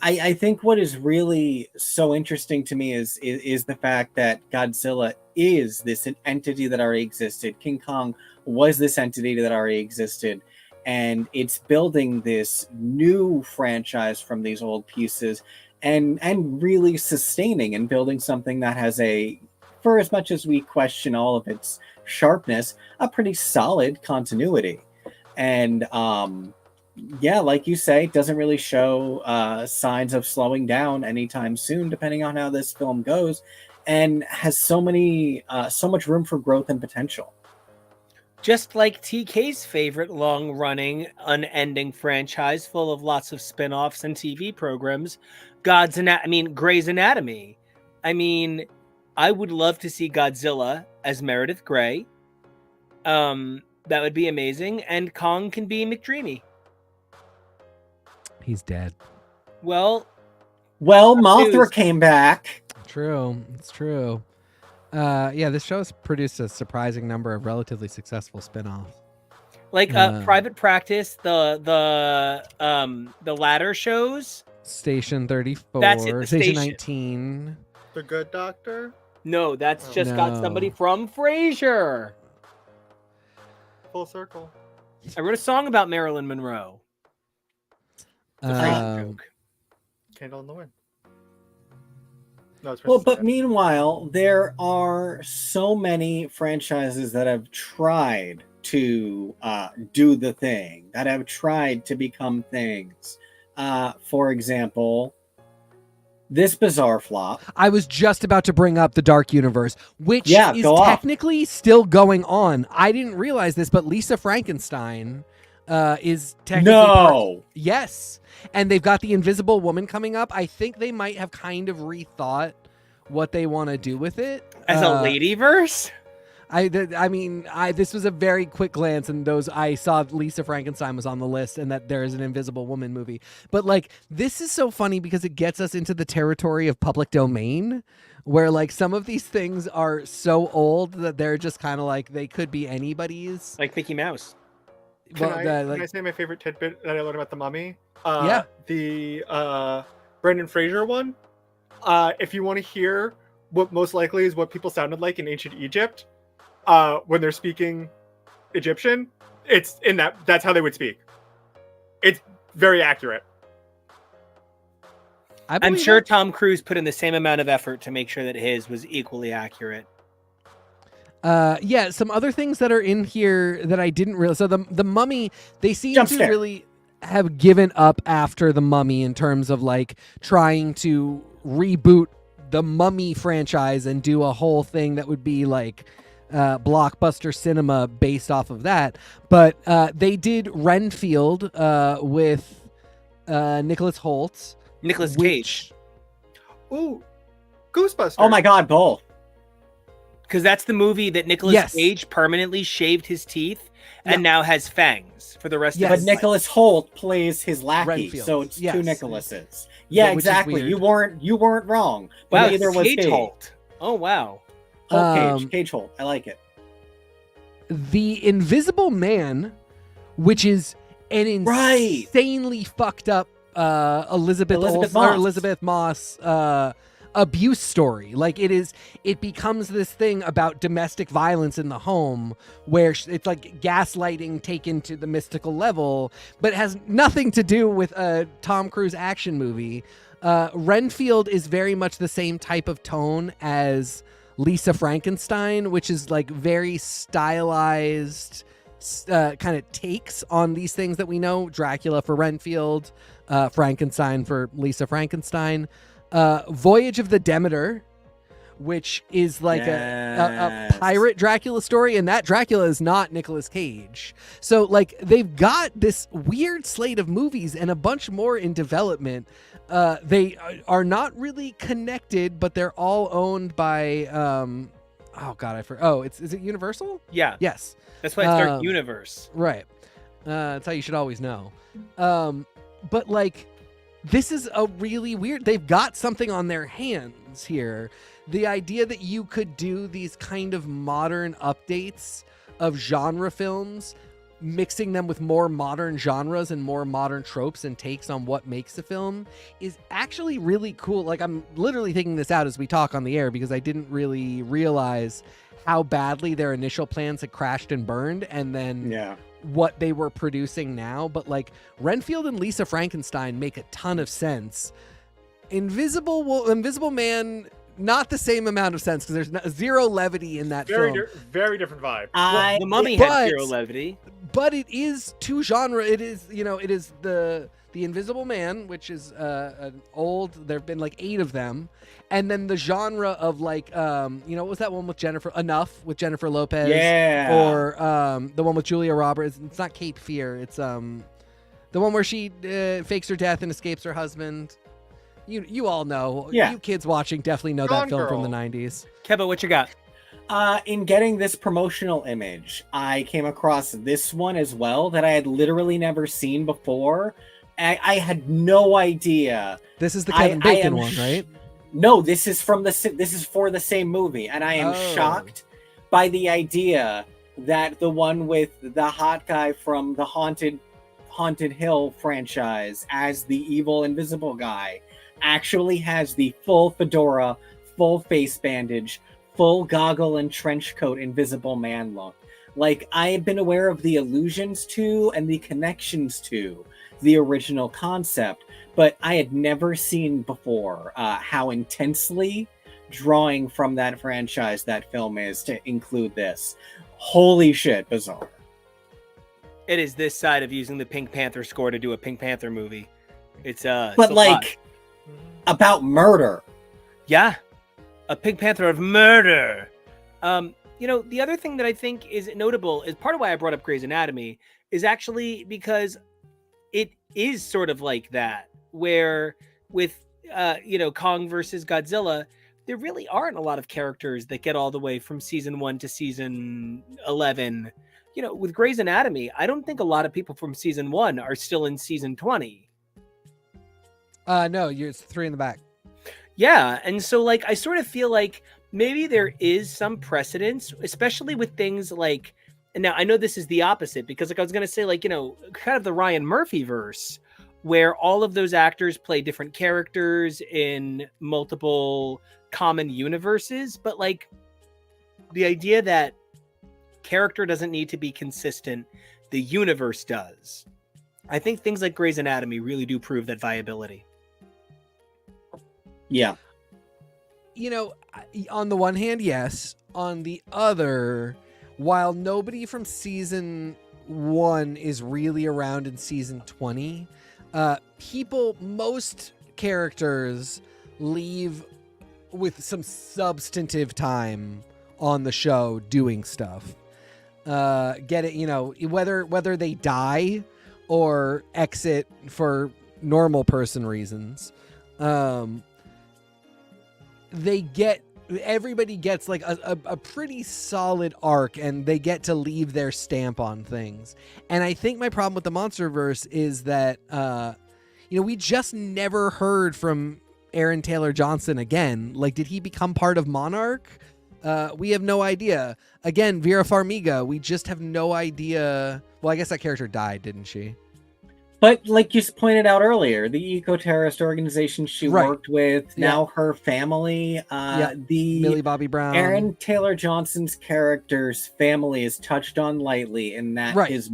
I think what is really so interesting to me is the fact that Godzilla is this an entity that already existed. King Kong was this entity that already existed, and it's building this new franchise from these old pieces, and really sustaining and building something that has for as much as we question all of its sharpness, a pretty solid continuity. And yeah, like you say, doesn't really show signs of slowing down anytime soon, depending on how this film goes, and has so much room for growth and potential. Just like TK's favorite long-running, unending franchise full of lots of spin-offs and TV programs, Grey's Anatomy. I mean, I would love to see Godzilla as Meredith Grey. That would be amazing, and Kong can be McDreamy. He's dead. Well, Mothra came back. True. It's true. Yeah, this show has produced a surprising number of relatively successful spin-offs. Like Private Practice, the ladder shows. Station 34. That's it, Station Station. 19. The Good Doctor. No, that's just got No. somebody from Frasier. Full circle. I wrote a song about Marilyn Monroe. The Frasier joke. Candle in the Wind. No, it's Well, Princess but Diana. meanwhile, there are so many franchises that have tried to do the thing, that have tried to become things. For example, this bizarre flop. I was just about to bring up the Dark Universe, which is go off. technically still going on. I didn't realize this, but Lisa Frankenstein is technically yes. And they've got the Invisible Woman coming up. I think they might have kind of rethought what they want to do with it. As a ladyverse? This was a very quick glance, and I saw Lisa Frankenstein was on the list, and that there is an Invisible Woman movie. But like, this is so funny because it gets us into the territory of public domain, where like some of these things are so old that they're just kind of like they could be anybody's. Like Mickey Mouse. Can I say my favorite tidbit that I learned about the Mummy? Yeah. The Brendan Fraser one. If you want to hear what most likely is what people sounded like in ancient Egypt, when they're speaking Egyptian, it's in that's how they would speak. It's very accurate. I'm sure Tom Cruise put in the same amount of effort to make sure that his was equally accurate. Yeah, some other things that are in here that I didn't realize. So the Mummy, they seem to really have given up after the Mummy in terms of like trying to reboot the Mummy franchise and do a whole thing that would be like blockbuster cinema based off of that. But they did Renfield with Nicholas Hoult. Nicolas Cage. Ooh, Ghostbusters. Oh my God, both. Because that's the movie that Nicolas Cage permanently shaved his teeth and now has fangs for the rest of his But Nicholas Hoult plays his lackey, Renfield. so it's Yes. two Nicholases. Yeah, which is exactly. weird. You weren't wrong. But Wow, neither it's was Cage he. Holt. Oh wow. Cage Holt. I like it. The Invisible Man, which is an insanely fucked up Elizabeth Moss abuse story. Like it becomes this thing about domestic violence in the home where it's like gaslighting taken to the mystical level, but it has nothing to do with a Tom Cruise action movie. Renfield is very much the same type of tone as Lisa Frankenstein, which is like very stylized kind of takes on these things that we know. Dracula for Renfield, Frankenstein for Lisa Frankenstein. Voyage of the Demeter, which is like a pirate Dracula story, and that Dracula is not Nicolas Cage. So like they've got this weird slate of movies and a bunch more in development. They are not really connected, but they're all owned by oh god, I forgot. Oh, is it Universal? Yeah, Yes. that's why it's Dark Universe. Right. That's how you should always know. But like, this is a really weird. They've got something on their hands here. The idea that you could do these kind of modern updates of genre films, mixing them with more modern genres and more modern tropes and takes on what makes a film, is actually really cool. Like, I'm literally thinking this out as we talk on the air because I didn't really realize how badly their initial plans had crashed and burned, and then what they were producing now. But like, Renfield and Lisa Frankenstein make a ton of sense. Invisible Man, not the same amount of sense because there's zero levity in that film. Very different vibe. Well, the Mummy had zero levity. But it is two genre. It is, it is the Invisible Man, which is an old. There have been like 8 of them, and then the genre of like, what was that one with Jennifer Lopez? Yeah. Or the one with Julia Roberts. It's not Cape Fear. It's the one where she fakes her death and escapes her husband. You all know. Yeah. You kids watching definitely know that film from the 90s. Keva, what you got? In getting this promotional image, I came across this one as well that I had literally never seen before. I had no idea. This is the Kevin Bacon one, right? No, this is for the same movie, and I am shocked by the idea that the one with the hot guy from the Haunted Hill franchise as the evil invisible guy actually has the full fedora, full face bandage, full goggle and trench coat Invisible Man look. Like, I have been aware of the allusions to and the connections to the original concept, but I had never seen before how intensely drawing from that franchise that film is to include this. Holy shit, bizarre. It is this side of using the Pink Panther score to do a Pink Panther movie. It's but like about murder. Yeah, a Pink Panther of murder. The other thing that I think is notable is part of why I brought up Grey's Anatomy is actually because it is sort of like that, where with Kong versus Godzilla, there really aren't a lot of characters that get all the way from season 1 to season 11. With Grey's Anatomy, I don't think a lot of people from season 1 are still in season 20. No, it's 3 in the back. Yeah, and so like I sort of feel like maybe there is some precedence, especially with things like, and now I know this is the opposite because like I was going to say like, kind of the Ryan Murphy verse where all of those actors play different characters in multiple common universes, but like the idea that character doesn't need to be consistent, the universe does. I think things like Grey's Anatomy really do prove that viability. Yeah. On the one hand, yes. On the other, while nobody from season 1 is really around in season 20, most characters leave with some substantive time on the show doing stuff. Get it, whether they die or exit for normal person reasons. Everybody gets like a pretty solid arc and they get to leave their stamp on things. And I think my problem with the Monsterverse is that, we just never heard from Aaron Taylor Johnson again. Like, did he become part of Monarch? We have no idea. Again, Vera Farmiga, we just have no idea. Well, I guess that character died, didn't she? But like you pointed out earlier, the eco-terrorist organization she worked with, now her family, the Millie Bobby Brown. Aaron Taylor Johnson's character's family is touched on lightly in that his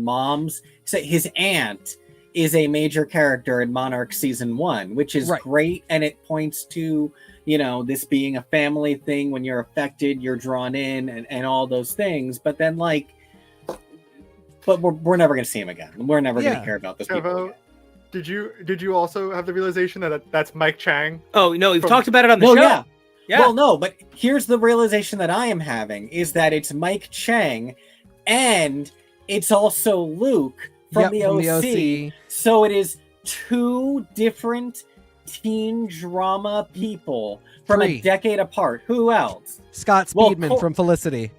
his aunt is a major character in Monarch season 1, which is great. And it points to, this being a family thing. When you're affected, you're drawn in and all those things. But then but we're never going to see him again. We're never going to care about this people again. Did you also have the realization that that's Mike Chang? Oh, no, we've talked about it on the show. Yeah. Well, no, but here's the realization that I am having is that it's Mike Chang and it's also Luke from the OC. So it is 2 different teen drama people from 3. a decade apart. Who else? Scott Well, Speedman from Felicity.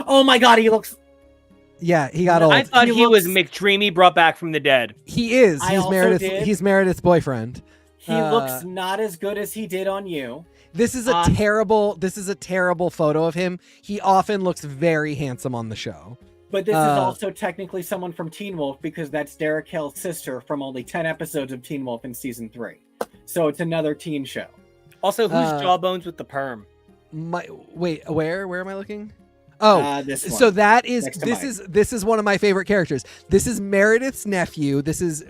Oh my god, he looks. Yeah, he got old. I thought he was looks- McDreamy brought back from the dead. He is. I He's also Meredith's. did. He's Meredith's boyfriend. He looks not as good as he did on You. This is a terrible. This is a terrible photo of him. He often looks very handsome on the show. But this is also technically someone from Teen Wolf because that's Derek Hill's sister from only 10 episodes of Teen Wolf in season 3. So it's another teen show. Also, who's Jawbones with the perm? Wait, where am I looking? Oh, this one. so that is Next to this is one of my favorite characters. This is Meredith's nephew. This is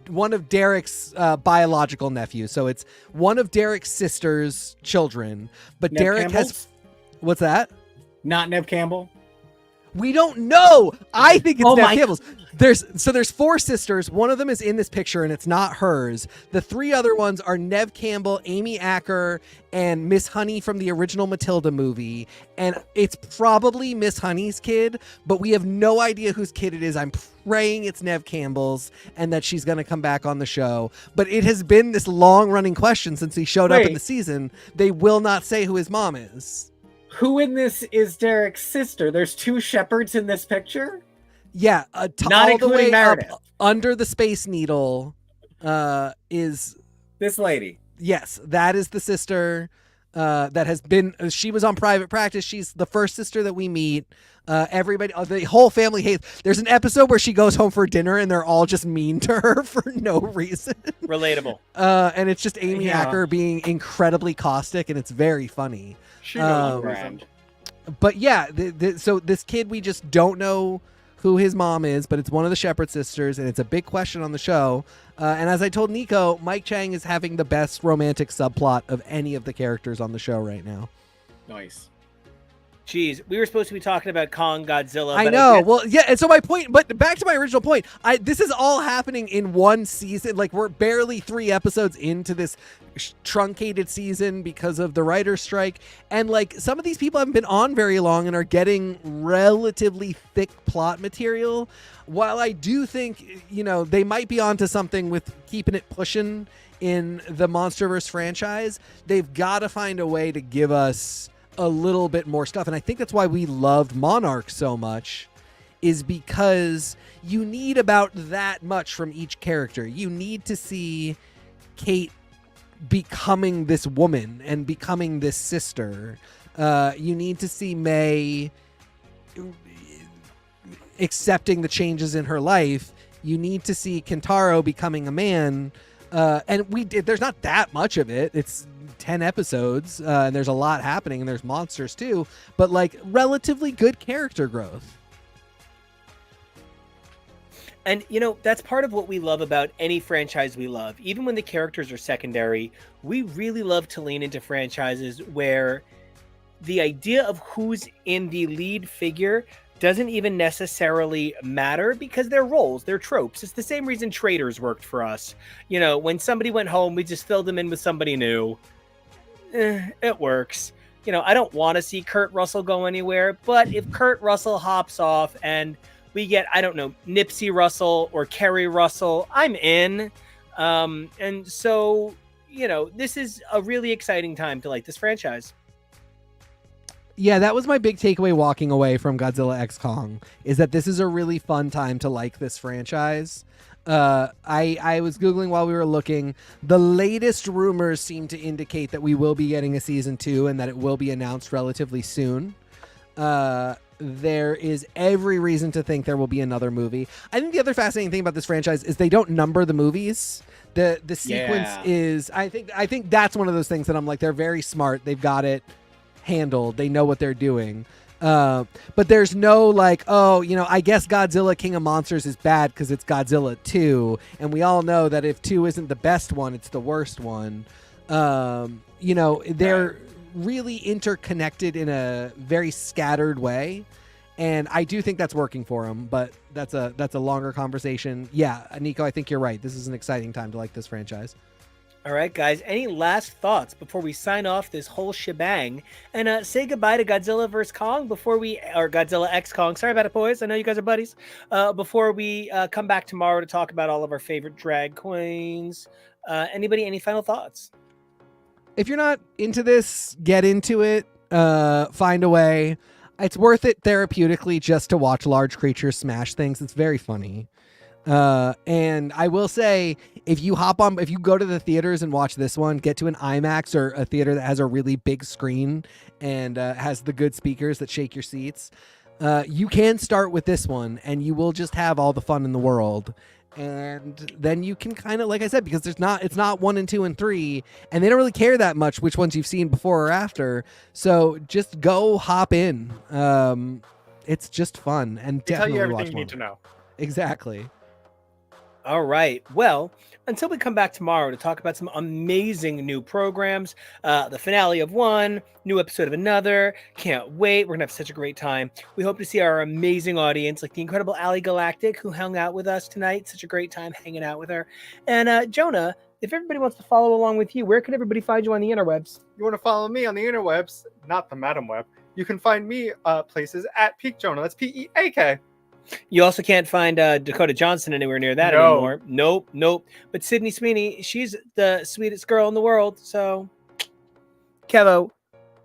one of Derek's biological nephews. So it's one of Derek's sister's children. But Neve Derek Campbell's? has what's that? Not Neve Campbell. We don't know. I think it's Oh Neve my- Campbell's. There's 4 sisters. One of them is in this picture, and it's not hers. The 3 other ones are Neve Campbell, Amy Acker, and Miss Honey from the original Matilda movie. And it's probably Miss Honey's kid, but we have no idea whose kid it is. I'm praying it's Neve Campbell's and that she's going to come back on the show. But it has been this long-running question since he showed up in Wait. the season. They will not say who his mom is. Who in this is Derek's sister? There's 2 shepherds in this picture? Yeah, Not all the including way Meredith. up under the Space Needle is This lady. yes, that is the sister that has been. She was on Private Practice. She's the first sister that we meet. Everybody, the whole family hates. There's an episode where she goes home for dinner and they're all just mean to her for no reason. Relatable. And it's just Amy Yeah. Acker being incredibly caustic, and it's very funny. She knows Um, the reason. But yeah, so this kid, we just don't know who his mom is, but it's one of the Shepherd sisters, and it's a big question on the show. And as I told Nico, Mike Chang is having the best romantic subplot of any of the characters on the show right now. Nice. Jeez, we were supposed to be talking about Kong Godzilla. I but know. guess- Well, yeah. And so my point, but back to my original point, this is all happening in one season. Like we're barely 3 episodes into this truncated season because of the writer's strike, and like some of these people haven't been on very long and are getting relatively thick plot material. While I do think they might be onto something with keeping it pushing in the MonsterVerse franchise, they've got to find a way to give us a little bit more stuff. And I think that's why we loved Monarch so much, is because you need about that much from each character. You need to see Kate becoming this woman and becoming this sister. You need to see May accepting the changes in her life. You need to see Kentaro becoming a man. And there's not that much of it. It's 10 episodes, and there's a lot happening, and there's monsters too, but like relatively good character growth. And that's part of what we love about any franchise we love. Even when the characters are secondary, we really love to lean into franchises where the idea of who's in the lead figure doesn't even necessarily matter because they're roles, they're tropes. It's the same reason Traitors worked for us. When somebody went home, we just filled them in with somebody new. It works. I don't want to see Kurt Russell go anywhere, but if Kurt Russell hops off and we get, I don't know, Nipsey Russell or Kerry Russell, I'm in. And so, this is a really exciting time to like this franchise. Yeah, that was my big takeaway walking away from Godzilla X Kong, is that this is a really fun time to like this franchise. I was Googling while we were looking. The latest rumors seem to indicate that we will be getting a season 2 and that it will be announced relatively soon. There is every reason to think there will be another movie. I think the other fascinating thing about this franchise is they don't number the movies. The sequence is, I think that's one of those things that I'm like, they're very smart. They've got it handled. They know what they're doing. But there's no like, I guess Godzilla King of Monsters is bad because it's Godzilla 2, and we all know that if 2 isn't the best one, it's the worst one. They're really interconnected in a very scattered way, and I do think that's working for them. But that's a longer conversation. Yeah, Nico, I think you're right. This is an exciting time to like this franchise. All right, guys, any last thoughts before we sign off this whole shebang and say goodbye to Godzilla vs. Kong or Godzilla X Kong? Sorry about it, boys. I know you guys are buddies. Before we come back tomorrow to talk about all of our favorite drag queens. Anybody, any final thoughts? If you're not into this, get into it. Find a way. It's worth it therapeutically just to watch large creatures smash things. It's very funny. And I will say, if you go to the theaters and watch this one, get to an IMAX or a theater that has a really big screen and has the good speakers that shake your seats. You can start with this one and you will just have all the fun in the world. And then you can kind of, like I said, because it's not 1 and 2 and 3, and they don't really care that much which ones you've seen before or after. So just go hop in. It's just fun and They tell definitely you everything watch you more. need to know. Exactly. All right. Well, until we come back tomorrow to talk about some amazing new programs, the finale of one, new episode of another. Can't wait. We're going to have such a great time. We hope to see our amazing audience, like the incredible Ali Galactic, who hung out with us tonight. Such a great time hanging out with her. And Jonah, if everybody wants to follow along with you, where can everybody find you on the interwebs? You want to follow me on the interwebs, not the Madam Web. You can find me places at Peak Jonah. That's Peak. You also can't find Dakota Johnson anywhere near that No. anymore. Nope. But Sydney Sweeney, she's the sweetest girl in the world. So, Kevo,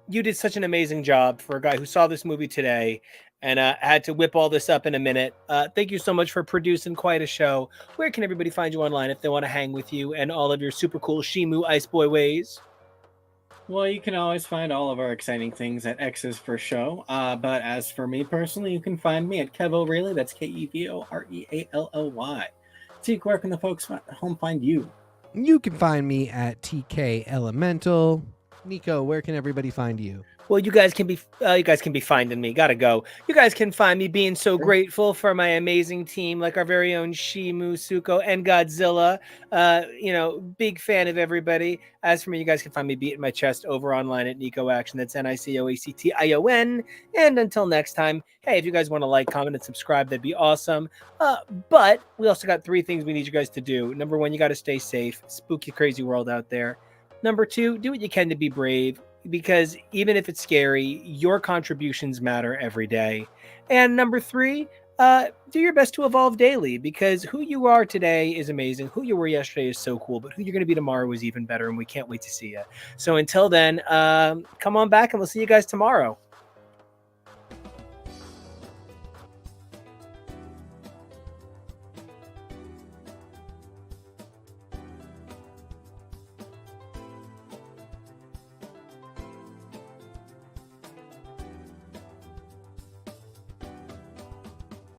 you did such an amazing job for a guy who saw this movie today and had to whip all this up in a minute. Thank you so much for producing quite a show. Where can everybody find you online if they want to hang with you and all of your super cool Shimo Ice Boy ways? Well, you can always find all of our exciting things at X's for Show. But as for me personally, you can find me at Kevo Really. That's KEVOREALLY. Teak, where can the folks at home find you? You can find me at TK Elemental. Nico, where can everybody find you? Well, you guys can be finding me. Gotta go. You guys can find me being so grateful for my amazing team, like our very own Shimo, Suko, and Godzilla. Big fan of everybody. As for me, you guys can find me beating my chest over online at Nico Action. That's NICOACTION. And until next time, hey, if you guys want to like, comment, and subscribe, that'd be awesome. But we also got 3 things we need you guys to do. Number 1, you got to stay safe. Spooky, crazy world out there. Number 2, do what you can to be brave, because even if it's scary, your contributions matter every day. And number 3, do your best to evolve daily, because who you are today is amazing. Who you were yesterday is so cool, but who you're going to be tomorrow is even better, and we can't wait to see you. So until then, come on back and we'll see you guys tomorrow.